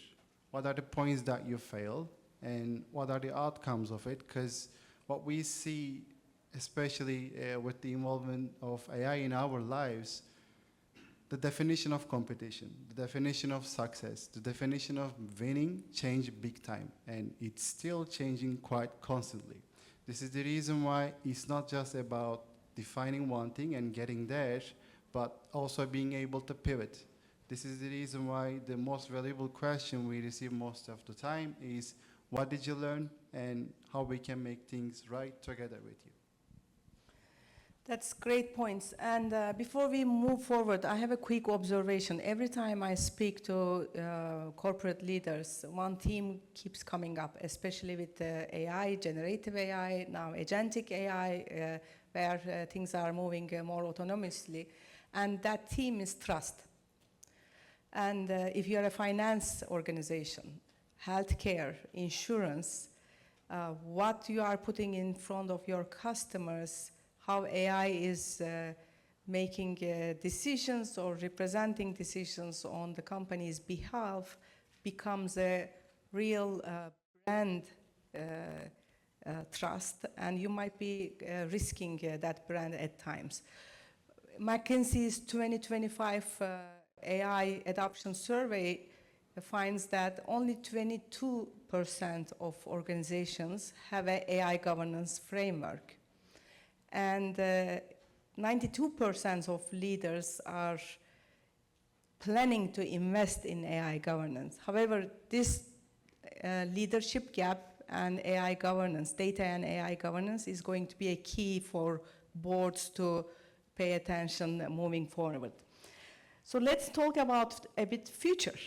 What are the points that you failed, and what are the outcomes of it? Because what we see, especially with the involvement of AI in our lives, the definition of competition, the definition of success, the definition of winning change big time, and it's still changing quite constantly. This is the reason why it's not just about defining one thing and getting there, but also being able to pivot. This is the reason why the most valuable question we receive most of the time is, what did you learn and how we can make things right together with you? That's great points. And before we move forward, I have a quick observation. Every time I speak to corporate leaders, one theme keeps coming up, especially with AI, generative AI, now agentic AI, where things are moving more autonomously. And that theme is trust. And if you're a finance organization, healthcare, insurance, what you are putting in front of your customers, how AI is making decisions or representing decisions on the company's behalf becomes a real brand trust, and you might be risking that brand at times. McKinsey's 2025 AI adoption survey finds that only 22% of organizations have an AI governance framework. And 92% of leaders are planning to invest in AI governance. However, this leadership gap and AI governance, data and AI governance, is going to be a key for boards to pay attention moving forward. So let's talk about a bit future.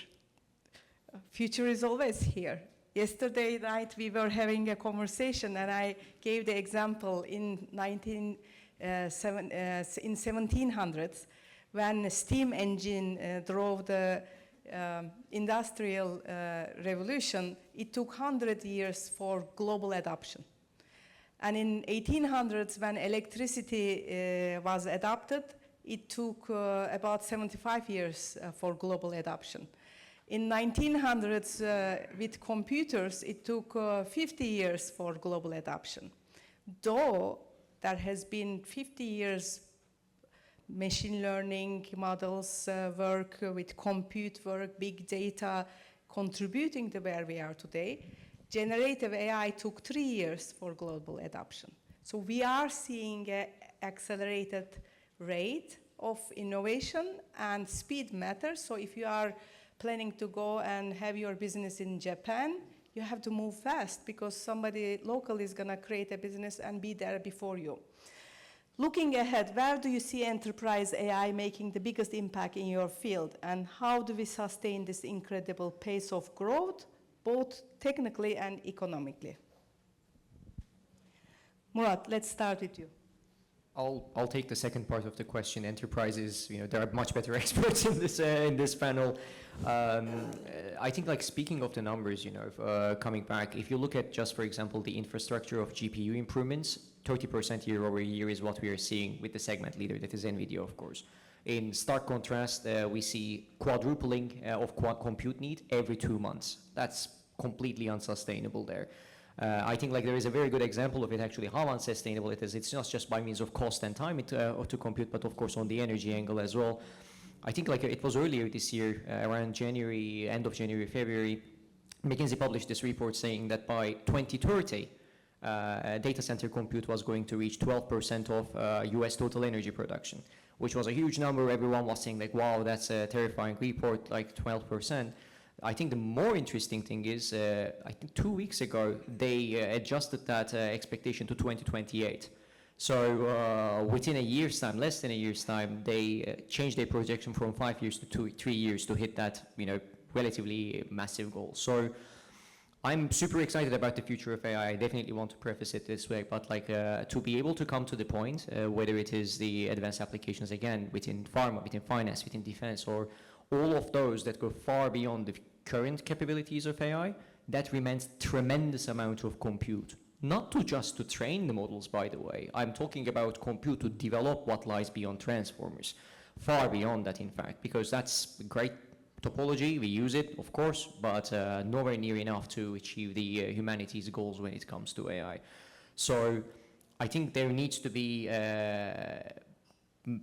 Future is always here. Yesterday night we were having a conversation, and I gave the example in 1700s when the steam engine drove the industrial revolution. It took 100 years for global adoption. And in 1800s, when electricity was adopted, it took about 75 years for global adoption. In 1900s, with computers, it took 50 years for global adoption. Though there has been 50 years machine learning models work, with compute work, big data contributing to where we are today, generative AI took 3 years for global adoption. So we are seeing an accelerated rate of innovation, and speed matters. So if you are planning to go and have your business in Japan, you have to move fast because somebody local is going to create a business and be there before you. Looking ahead, where do you see enterprise AI making the biggest impact in your field, and how do we sustain this incredible pace of growth, both technically and economically? Murat, let's start with you. I'll take the second part of the question. Enterprises, there are much better experts in this panel. I think, like, speaking of the numbers, coming back, if you look at just, for example, the infrastructure of GPU improvements, 30% year over year is what we are seeing with the segment leader, that is NVIDIA, of course. In stark contrast, we see quadrupling of compute need every 2 months. That's completely unsustainable there. I think, like, there is a very good example of it, actually, how unsustainable it is. It's not just by means of cost and time to compute, but of course on the energy angle as well. I think, like, it was earlier this year, around January, end of January, February, McKinsey published this report saying that by 2030, data center compute was going to reach 12% of US total energy production, which was a huge number. Everyone was saying, like, wow, that's a terrifying report, like 12%. I think the more interesting thing is, I think 2 weeks ago, they adjusted that expectation to 2028. So within a year's time, less than a year's time, they changed their projection from 5 years to 3 years to hit that, relatively massive goal. So I'm super excited about the future of AI. I definitely want to preface it this way, but to be able to come to the point, whether it is the advanced applications, again, within pharma, within finance, within defense, or all of those that go far beyond the current capabilities of AI, that remains tremendous amount of compute. Not just to train the models, by the way. I'm talking about compute to develop what lies beyond transformers. Far beyond that, in fact, because that's great topology. We use it, of course, but nowhere near enough to achieve the humanity's goals when it comes to AI. So I think there needs to be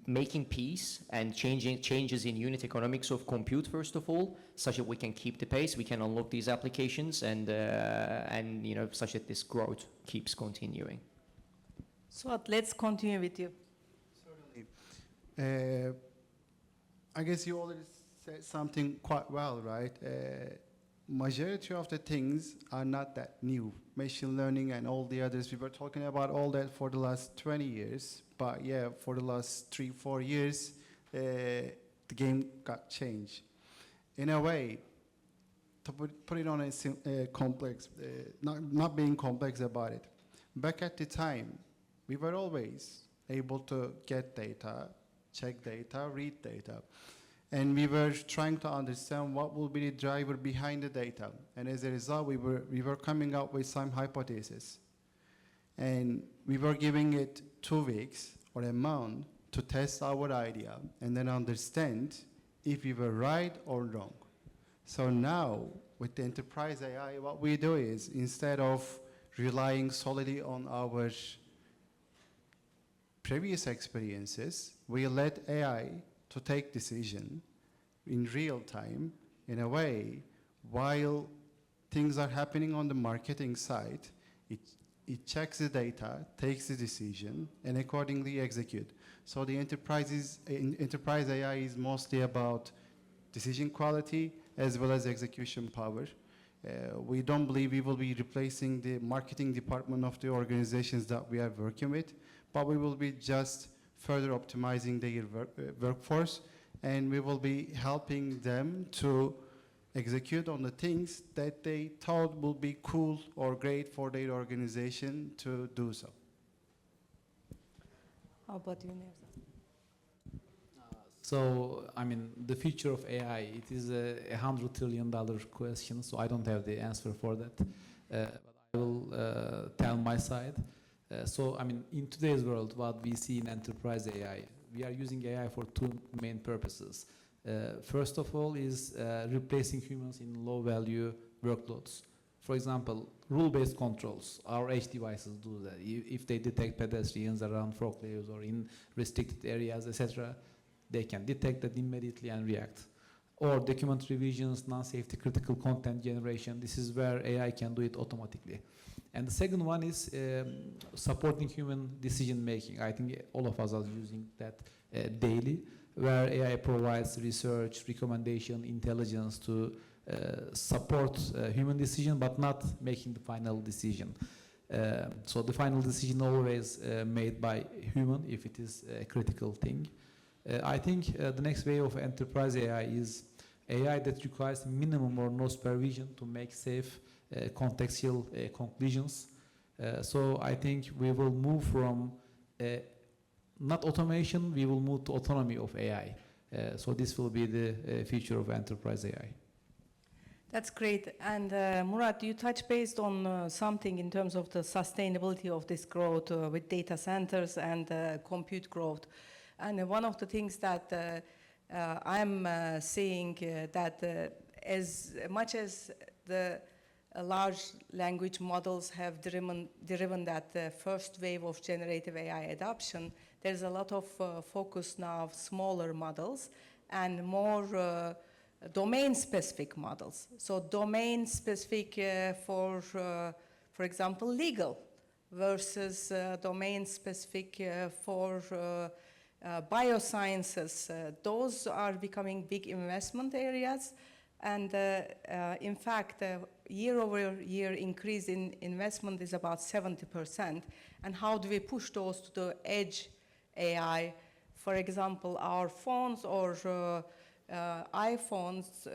making peace and changes in unit economics of compute, first of all, such that we can keep the pace, we can unlock these applications, and you know, such that this growth keeps continuing. So let's continue with you. Certainly. I guess you already said something quite well, right? Majority of the things are not that new. Machine learning and all the others, we were talking about all that for the last 20 years. But yeah, for the last 3-4 years, the game got changed. In a way, to put it on a complex, not being complex about it. Back at the time, we were always able to get data, check data, read data. And we were trying to understand what will be the driver behind the data. And as a result, we were coming up with some hypotheses. And we were giving it 2 weeks or a month to test our idea and then understand if we were right or wrong. So now, with the enterprise AI, what we do is, instead of relying solely on our previous experiences, we let AI to take decision in real time, in a way, while things are happening on the marketing side, it checks the data, takes the decision, and accordingly execute. So the enterprise AI is mostly about decision quality as well as execution power. We don't believe we will be replacing the marketing department of the organizations that we are working with, but we will be just further optimizing their workforce, and we will be helping them to execute on the things that they thought will be cool or great for their organization to do so. How about you, Nevzat? So, I mean, the future of AI, it is a $100 trillion question, so I don't have the answer for that. But I will tell my side. So, I mean, in today's world, what we see in enterprise AI, we are using AI for 2 main purposes. First of all is replacing humans in low-value workloads. For example, rule-based controls, our edge devices do that. If they detect pedestrians around forklifts or in restricted areas, etc., they can detect that immediately and react. Or document revisions, non-safety critical content generation, this is where AI can do it automatically. And the second one is supporting human decision making. I think all of us are using that daily, where AI provides research, recommendation, intelligence to support human decision, but not making the final decision. So the final decision always made by human if it is a critical thing. I think the next wave of enterprise AI is AI that requires minimum or no supervision to make safe contextual conclusions. So I think we will move from not automation, we will move to autonomy of AI. So this will be the future of enterprise AI. That's great. And Murat, you touched based on something in terms of the sustainability of this growth with data centers and compute growth. And one of the things that I'm seeing that as much as the large language models have driven that first wave of generative AI adoption, there's a lot of focus now of smaller models and more domain-specific models. So domain-specific for example, legal versus domain-specific for biosciences. Those are becoming big investment areas. And in fact, year-over-year increase in investment is about 70%. And how do we push those to the edge AI? For example, our phones or iPads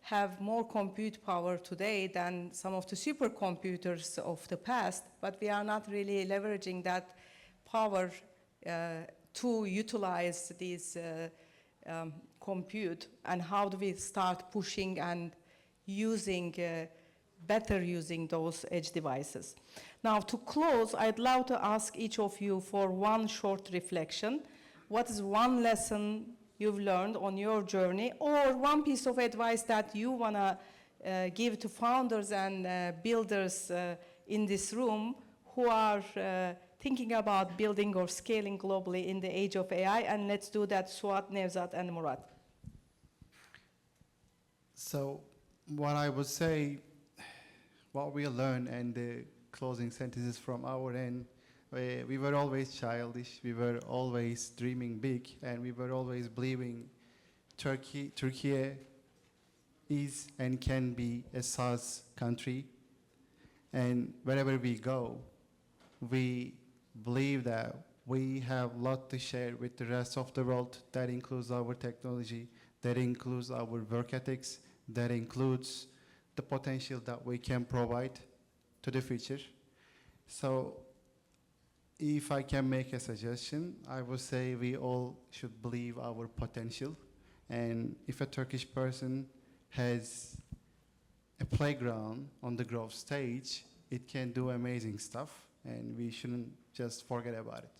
have more compute power today than some of the supercomputers of the past, but we are not really leveraging that power to utilize these compute, and how do we start pushing and using, better using those edge devices. Now to close, I'd love to ask each of you for one short reflection. What is one lesson you've learned on your journey, or one piece of advice that you want to give to founders and builders in this room who are thinking about building or scaling globally in the age of AI. And let's do that, Suad, Nevzat, and Murat. So what I would say, what we learned and the closing sentences from our end, we were always childish, we were always dreaming big, and we were always believing Turkey is and can be a SaaS country. And wherever we go, we believe that we have a lot to share with the rest of the world. That includes our technology, that includes our work ethics, that includes the potential that we can provide to the future. So if I can make a suggestion, I would say we all should believe our potential. And if a Turkish person has a playground on the growth stage, it can do amazing stuff, and we shouldn't just forget about it.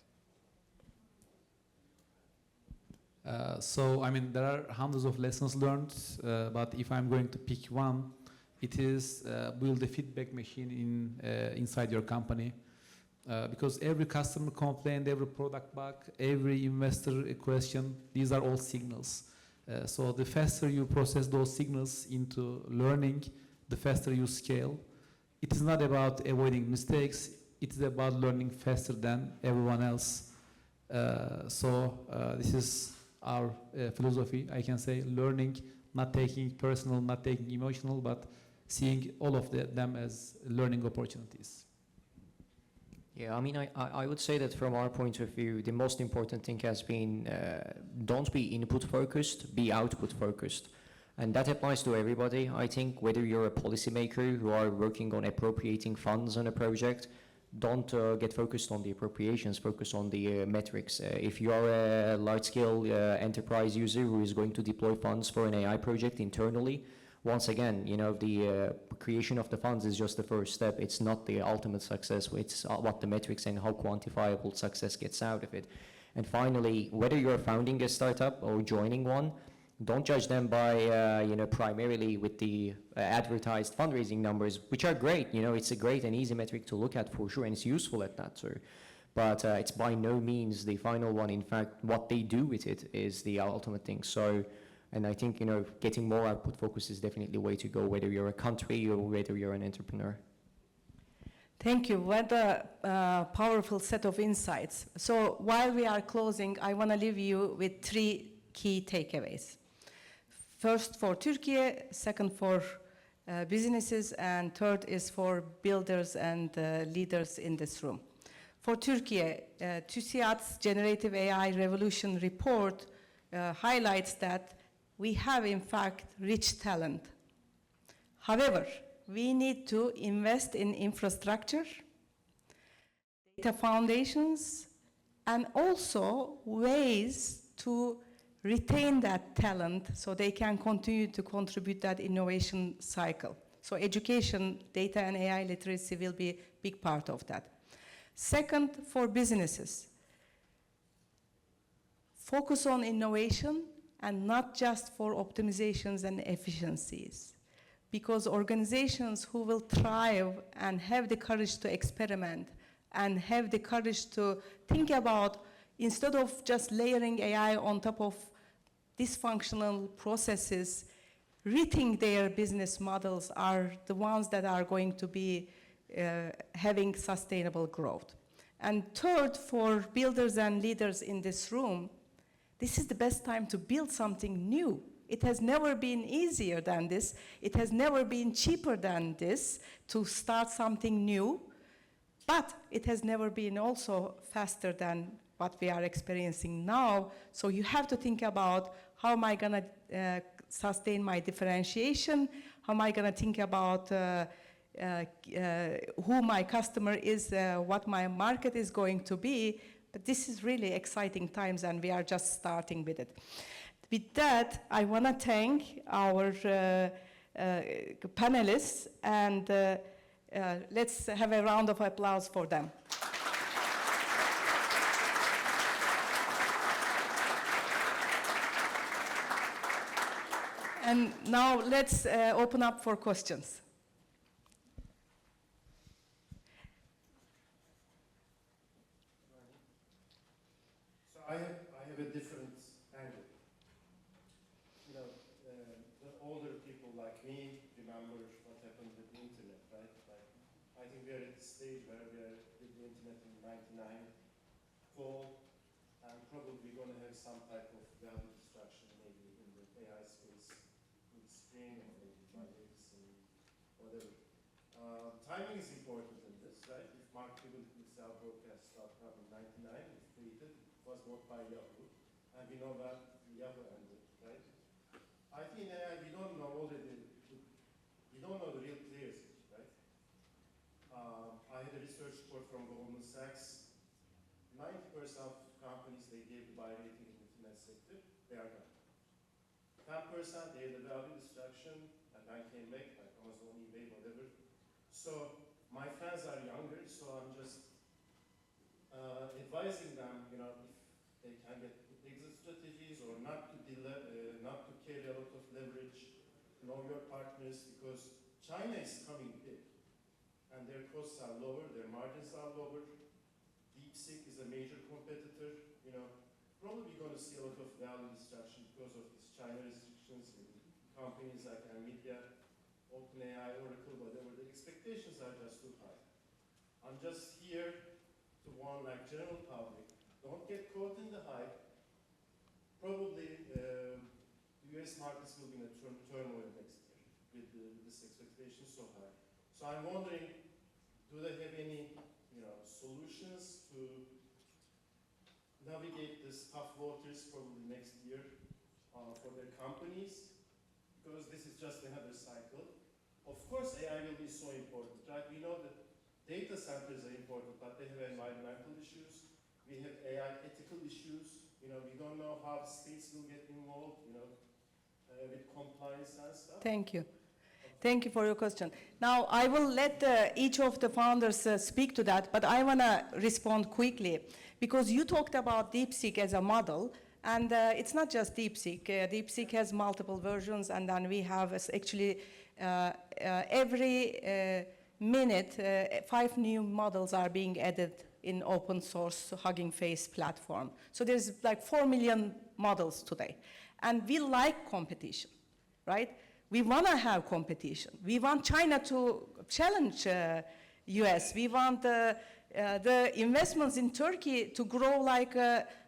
So, I mean, there are hundreds of lessons learned, but if I'm going to pick one, it is build a feedback machine inside your company. Because every customer complaint, every product bug, every investor question, these are all signals. So the faster you process those signals into learning, the faster you scale. It is not about avoiding mistakes, it is about learning faster than everyone else. This is our philosophy, I can say, learning, not taking personal, not taking emotional, but seeing all of them as learning opportunities. Yeah, I mean, I would say that from our point of view, the most important thing has been don't be input focused, be output focused. And that applies to everybody. I think whether you're a policymaker who are working on appropriating funds on a project, don't get focused on the appropriations, focus on the metrics. If you are a large-scale enterprise user who is going to deploy funds for an AI project internally, once again, you know, the creation of the funds is just the first step. It's not the ultimate success. It's what the metrics and how quantifiable success gets out of it. And finally, whether you're founding a startup or joining one, don't judge them by, you know, primarily with the advertised fundraising numbers, which are great. You know, it's a great and easy metric to look at for sure, and it's useful at that too. But it's by no means the final one. In fact, what they do with it is the ultimate thing. So, and I think, you know, getting more output focus is definitely the way to go, whether you're a country or whether you're an entrepreneur. Thank you. What a powerful set of insights. So while we are closing, I want to leave you with 3 key takeaways. First for Turkey, second for businesses, and third is for builders and leaders in this room. For Turkey, TÜSİAD's Generative AI Revolution report highlights that we have, in fact, rich talent. However, we need to invest in infrastructure, data foundations, and also ways to retain that talent so they can continue to contribute that innovation cycle. So education, data and AI literacy will be a big part of that. Second, for businesses, focus on innovation and not just for optimizations and efficiencies. Because organizations who will thrive and have the courage to experiment and have the courage to think about, instead of just layering AI on top of dysfunctional processes, rethink their business models are the ones that are going to be having sustainable growth. And third, for builders and leaders in this room, this is the best time to build something new. It has never been easier than this. It has never been cheaper than this to start something new, but it has never been also faster than what we are experiencing now. So you have to think about, how am I gonna sustain my differentiation? How am I gonna think about who my customer is, what my market is going to be? But this is really exciting times, and we are just starting with it. With that, I want to thank our panelists, and let's have a round of applause for them. And now let's open up for questions. So I have a different angle. You know, the older people like me remember what happened with the internet, right? Like, I think we are at the stage where we are with the internet in '99, fall, and probably going to have some type of value destruction maybe in the AI space in spring or maybe by latest in whatever. Timing is important in this, right? If Mark Cuban cell broadcast started up in '99, it created, it was bought by Yahoo, and we know that Yahoo ended, right? I think in AI we don't know already, we don't know the real players, right? I had a research report from Goldman Sachs. 90% of companies they gave the buy rating in the internet sector, they are gone. 10% they had a value destruction and then came back, like Amazon, eBay, whatever. So my fans are younger, so I'm just advising them, you know, if they can get exit strategies or not to carry a lot of leverage, know your partners, because China is coming big, and their costs are lower, their margins are lower. DeepSeek is a major competitor. You know, probably going to see a lot of value destruction because of these China restrictions in companies like NVIDIA, OpenAI, Oracle, whatever. The expectations are just too high. I'm just here to warn, like, general public, don't get caught in the hype. Probably the US markets will be in a turmoil next year with this expectation so high. So I'm wondering, do they have any, you know, solutions to navigate this tough waters probably next year for their companies? Because this is just another cycle. Of course, AI will be so important, right? We know that data centers are important, but they have environmental issues. We have AI ethical issues. You know, we don't know how states will get involved, you know, with compliance and stuff. Thank you. Thank you for your question. Now, I will let each of the founders speak to that, but I want to respond quickly, because you talked about DeepSeek as a model, and it's not just DeepSeek. DeepSeek has multiple versions, and then we have actually every minute, 5 new models are being added in open source Hugging Face platform. So there's like 4 million models today. And we like competition, right? We want to have competition. We want China to challenge US. We want the investments in Turkey to grow like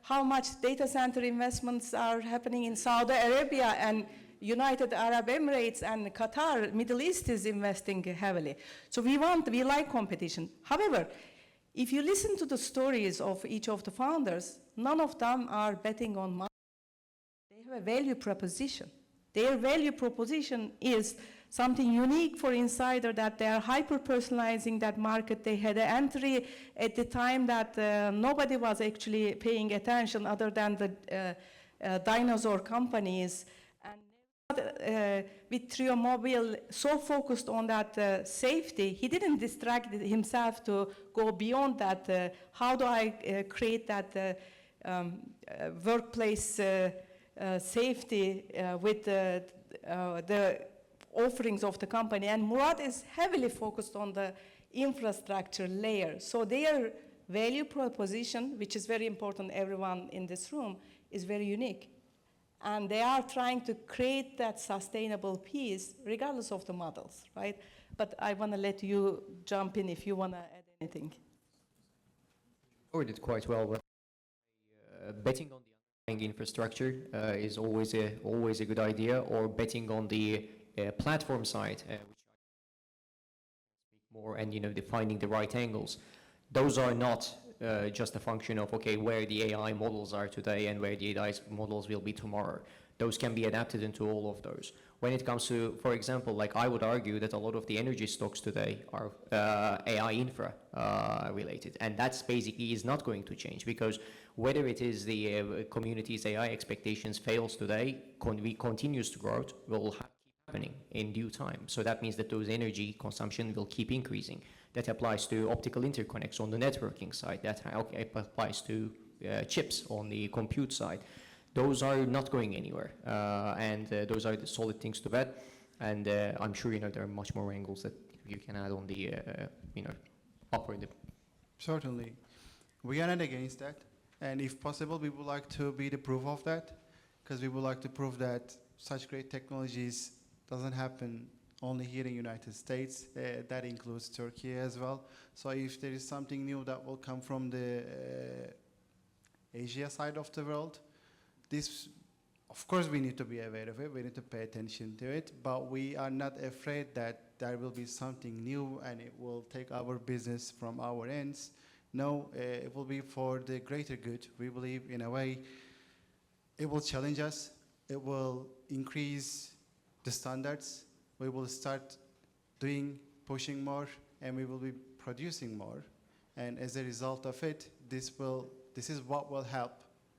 how much data center investments are happening in Saudi Arabia and United Arab Emirates and Qatar. Middle East is investing heavily. So we like competition. However, if you listen to the stories of each of the founders, none of them are betting on money. They have a value proposition. Their value proposition is something unique for Insider, that they are hyper-personalizing that market. They had an entry at the time that nobody was actually paying attention other than the dinosaur companies. And with Trio Mobil, so focused on that safety, he didn't distract himself to go beyond that. How do I create that workplace safety with the offerings of the company? And Murat is heavily focused on the infrastructure layer. So their value proposition, which is very important, everyone in this room, is very unique. And they are trying to create that sustainable piece regardless of the models, right? But I want to let you jump in if you want to add anything. You did quite well. But, betting on the underlying infrastructure is always a good idea, or betting on the platform side, which I speak more, and defining the right angles. Those are not just a function of where the AI models are today and where the AI models will be tomorrow. Those can be adapted into all of those. When it comes to, for example, like I would argue that a lot of the energy stocks today are AI infra related, and that's basically is not going to change, because whether it is the community's AI expectations fails today, continues to grow, will keep happening in due time. So that means that those energy consumption will keep increasing. That applies to optical interconnects on the networking side. That applies to chips on the compute side. those are not going anywhere, and those are the solid things to bet. And I'm sure there are much more angles that you can add on the operative. Certainly. We are not against that. And if possible, we would like to be the proof of that, because we would like to prove that such great technologies doesn't happen only here in the United States. That includes Turkey as well. So if there is something new that will come from the Asia side of the world, this, of course, we need to be aware of it. We need to pay attention to it. But we are not afraid that there will be something new and it will take our business from our ends. No, it will be for the greater good. We believe, in a way, it will challenge us. It will increase the standards. We will start pushing more, and we will be producing more. And as a result of it, this is what will help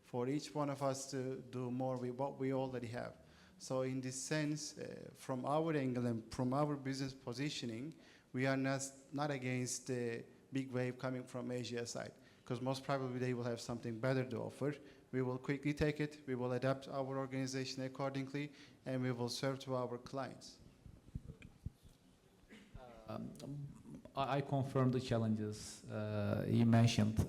for each one of us to do more with what we already have. So in this sense, from our angle and from our business positioning, we are not against the big wave coming from Asia side, because most probably they will have something better to offer. We will quickly take it, we will adapt our organization accordingly, and we will serve to our clients. I confirm the challenges you mentioned.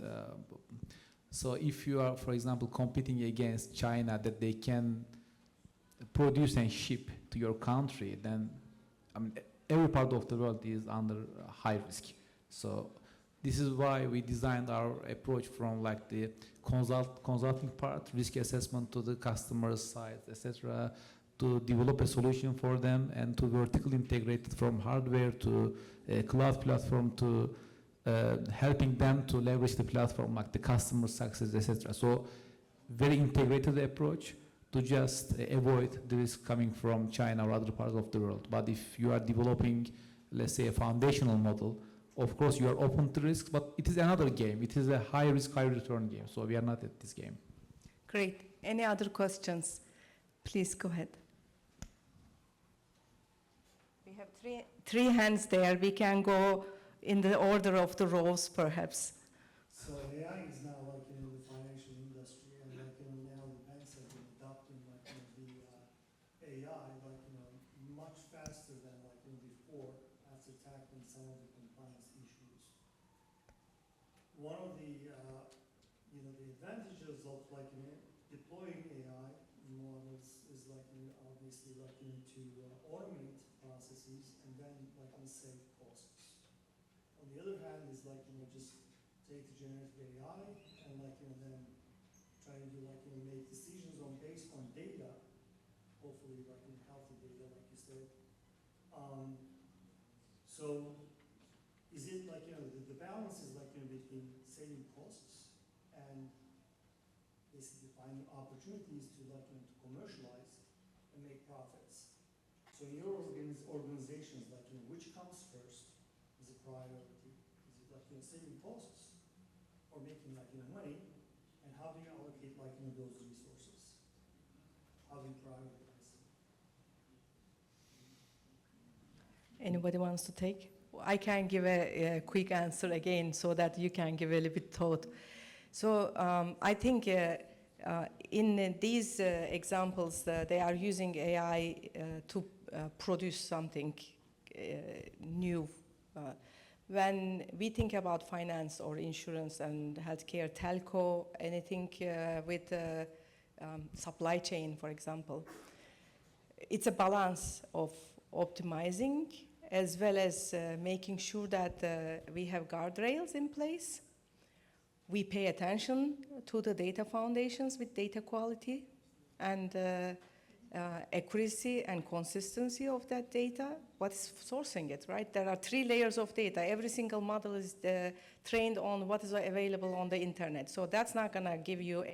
So if you are, for example, competing against China that they can produce and ship to your country, then every part of the world is under high risk. So this is why we designed our approach from like the consulting part, risk assessment to the customer side, etc., to develop a solution for them and to vertically integrate it from hardware to a cloud platform to helping them to leverage the platform, like the customer success, etc. So very integrated approach to just avoid the risk coming from China or other parts of the world. But if you are developing, let's say, a foundational model, of course you are open to risk, but it is another game. It is a high risk, high return game. So we are not at this game. Great. Any other questions? Please go ahead. We have three hands there. We can go in the order of the rows, perhaps. So AI is now like in the financial industry, and like now the banks have been adopting like the AI much faster than like before, after tackling some of the compliance issues. One of the the advantages of like deploying AI models is like obviously like to automate processes and then like save costs. On the other hand, is like just take the generative AI and like then trying to like make decisions based on data, hopefully like healthy data, like you said. So is it like the balance is like between saving costs and basically finding opportunities to like to commercialize and make profits. So in your organizations, like which comes first as a priority? Is it like saving costs or making like money? And how do you allocate like those resources? How do you prioritize? Anybody wants to take? I can give a quick answer again so that you can give a little bit thought. So I think in these examples, they are using AI to produce something new. When we think about finance or insurance and healthcare, telco, anything with supply chain, for example, it's a balance of optimizing as well as making sure that we have guardrails in place. We pay attention to the data foundations with data quality and accuracy and consistency of that data. What's sourcing it, right? There are 3 layers of data. Every single model is trained on what is available on the internet. So that's not gonna give you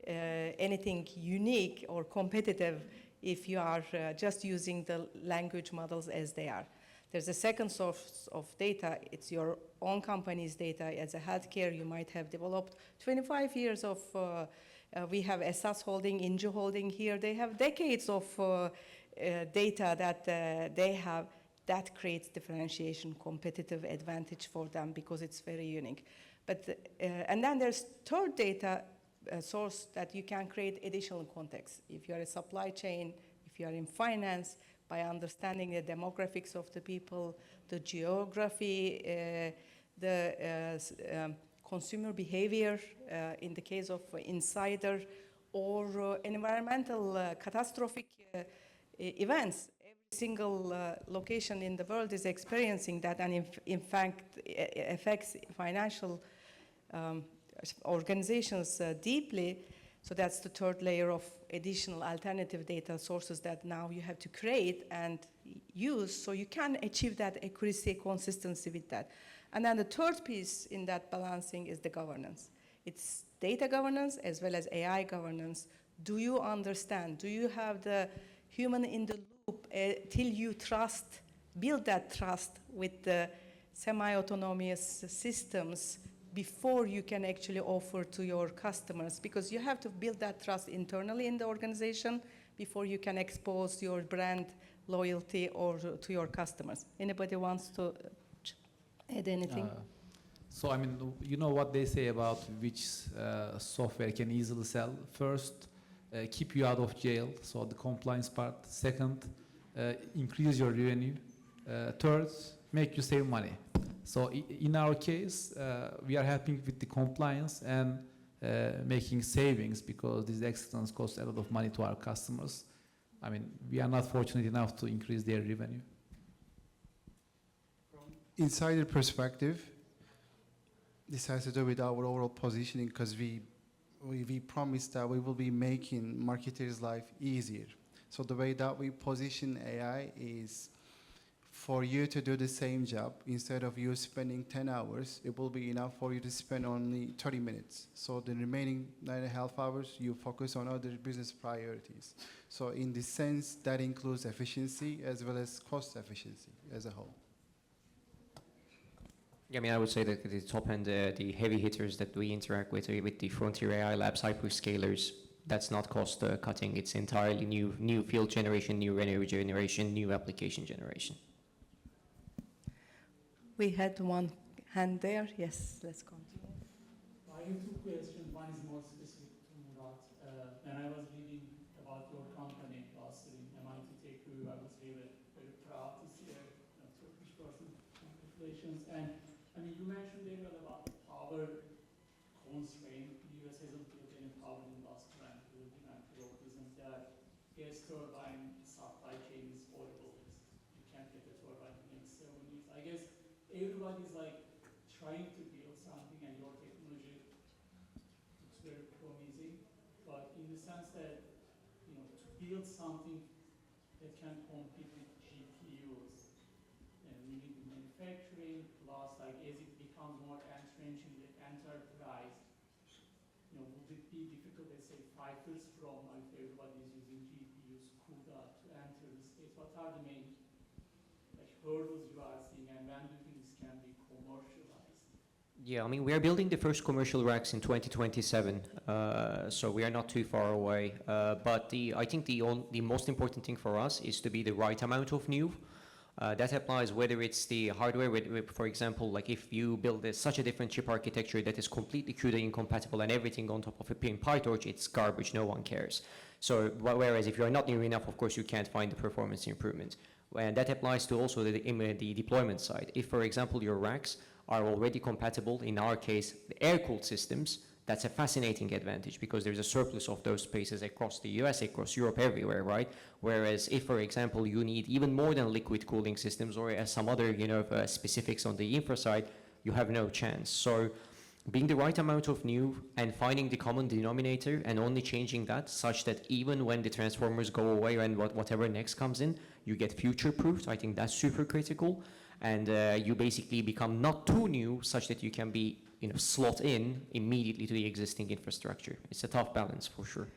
anything unique or competitive if you are just using the language models as they are. There's a second source of data. It's your own company's data. As a healthcare, you might have developed 25 years of, we have SAS Holding, Inci Holding here. They have decades of data that they have. That creates differentiation, competitive advantage for them because it's very unique. But, and then there's third data a source that you can create additional context. If you are a supply chain, if you are in finance, by understanding the demographics of the people, the geography, consumer behavior in the case of insider, or environmental catastrophic events. Every single location in the world is experiencing that, and in fact affects financial organizations deeply. So that's the third layer of additional alternative data sources that now you have to create and use, so you can achieve that accuracy, consistency with that. And then the third piece in that balancing is the governance. It's data governance as well as AI governance. Do you understand? Do you have the human in the loop till you build that trust with the semi-autonomous systems before you can actually offer to your customers? Because you have to build that trust internally in the organization before you can expose your brand loyalty or to your customers. Anybody wants to add anything? So, I mean, you know what they say about which software can easily sell. First, keep you out of jail, so the compliance part. Second, increase your revenue. Third, make you save money. So in our case, we are helping with the compliance and making savings, because these excellence costs a lot of money to our customers. I mean, we are not fortunate enough to increase their revenue. From insider perspective, this has to do with our overall positioning, because we promised that we will be making marketers' life easier. So the way that we position AI is for you to do the same job. Instead of you spending 10 hours, it will be enough for you to spend only 30 minutes. So the remaining 9.5 hours, you focus on other business priorities. So in this sense, that includes efficiency as well as cost efficiency as a whole. Yeah, I mean, I would say that at the top end, the heavy hitters that we interact with the frontier AI labs, hyperscalers, that's not cost cutting. It's entirely new field generation, new revenue generation, new application generation. We had one hand there. Yes, let's continue. I have two questions. One is more specific to Murat. When I was reading about your company last year in MIT Tech Review, I was really very proud to see a Turkish person. Congratulations. And I mean, you mentioned very well about the power constraint. The US hasn't built any power industry and the demand growth isn't there. Gas turbine supply chain is horrible. You can't get a turbine in the next 7 years. I guess everybody's like trying to build something, and your technology looks very promising. But in the sense that, you know, to build something that can compete with GPUs, and we need manufacturing, plus like as it becomes more entrenched in the enterprise, you know, would it be difficult, let's say 5 years from now, if everybody is using GPUs, CUDA to enter the space? What are the main hurdles you are seeing, and when do you think this can be commercialized? Yeah, I mean, we are building the first commercial racks in 2027, so we are not too far away. But I think the most important thing for us is to be the right amount of new. That applies whether it's the hardware, for example, like if you build such a different chip architecture that is completely CUDA incompatible and everything on top of a PyTorch, it's garbage, no one cares. So whereas if you're not new enough, of course, you can't find the performance improvement. And that applies to also the deployment side. If, for example, your racks are already compatible, in our case, the air-cooled systems, that's a fascinating advantage because there's a surplus of those spaces across the US, across Europe, everywhere, right? Whereas if, for example, you need even more than liquid cooling systems or some other, specifics on the infra side, you have no chance. So being the right amount of new and finding the common denominator and only changing that such that even when the transformers go away and whatever next comes in, you get future-proofed. I think that's super critical. And you basically become not too new such that you can be slot in immediately to the existing infrastructure. It's a tough balance for sure.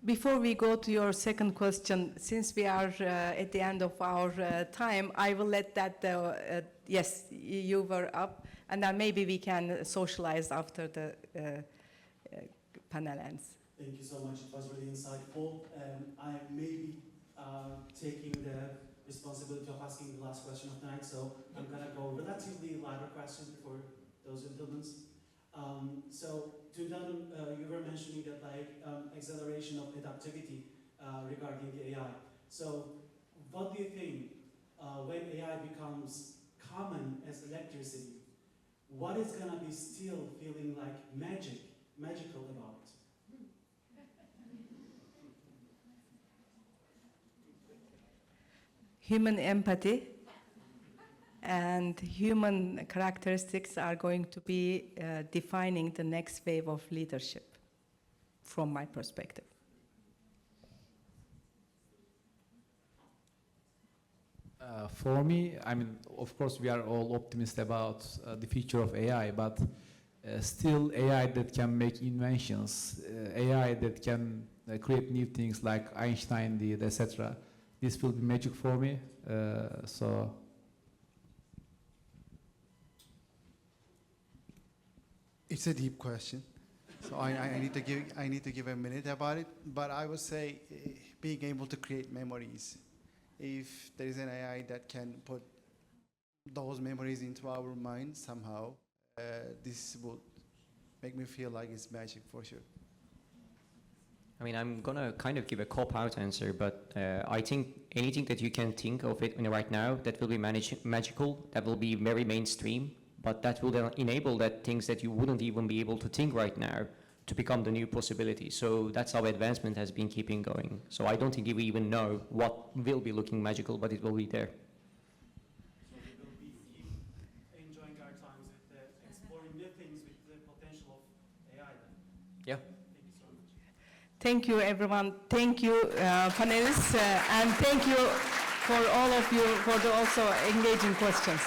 Before we go to your second question, since we are at the end of our time, I will let that, yes, you were up, and then maybe we can socialize after the panel ends. Thank you so much. It was really insightful. I may be taking the responsibility of asking the last question of the night, so I'm going to go relatively lighter question for those gentlemen. So to them, you were mentioning that like acceleration of adaptivity regarding the AI. So what do you think when AI becomes common as electricity, what is gonna be still feeling like magical about it? Human empathy and human characteristics are going to be defining the next wave of leadership, from my perspective. For me, I mean, of course, we are all optimistic about the future of AI, but still AI that can make inventions, AI that can create new things like Einstein did, etc. This will be magic for me. So. It's a deep question, so I need to give a minute about it. But I would say being able to create memories. If there is an AI that can put those memories into our minds somehow, this would make me feel like it's magic for sure. I mean, I'm gonna kind of give a cop-out answer, but I think anything that you can think of it right now that will be magical, that will be very mainstream, but that will then enable that things that you wouldn't even be able to think right now to become the new possibility. So that's how advancement has been keeping going. So I don't think we even know what will be looking magical, but it will be there. So we will be keep enjoying our times with exploring new things with the potential of AI then. Yeah. Thank you so much. Thank you, everyone. Thank you, panelists, and thank you for all of you for the also engaging questions.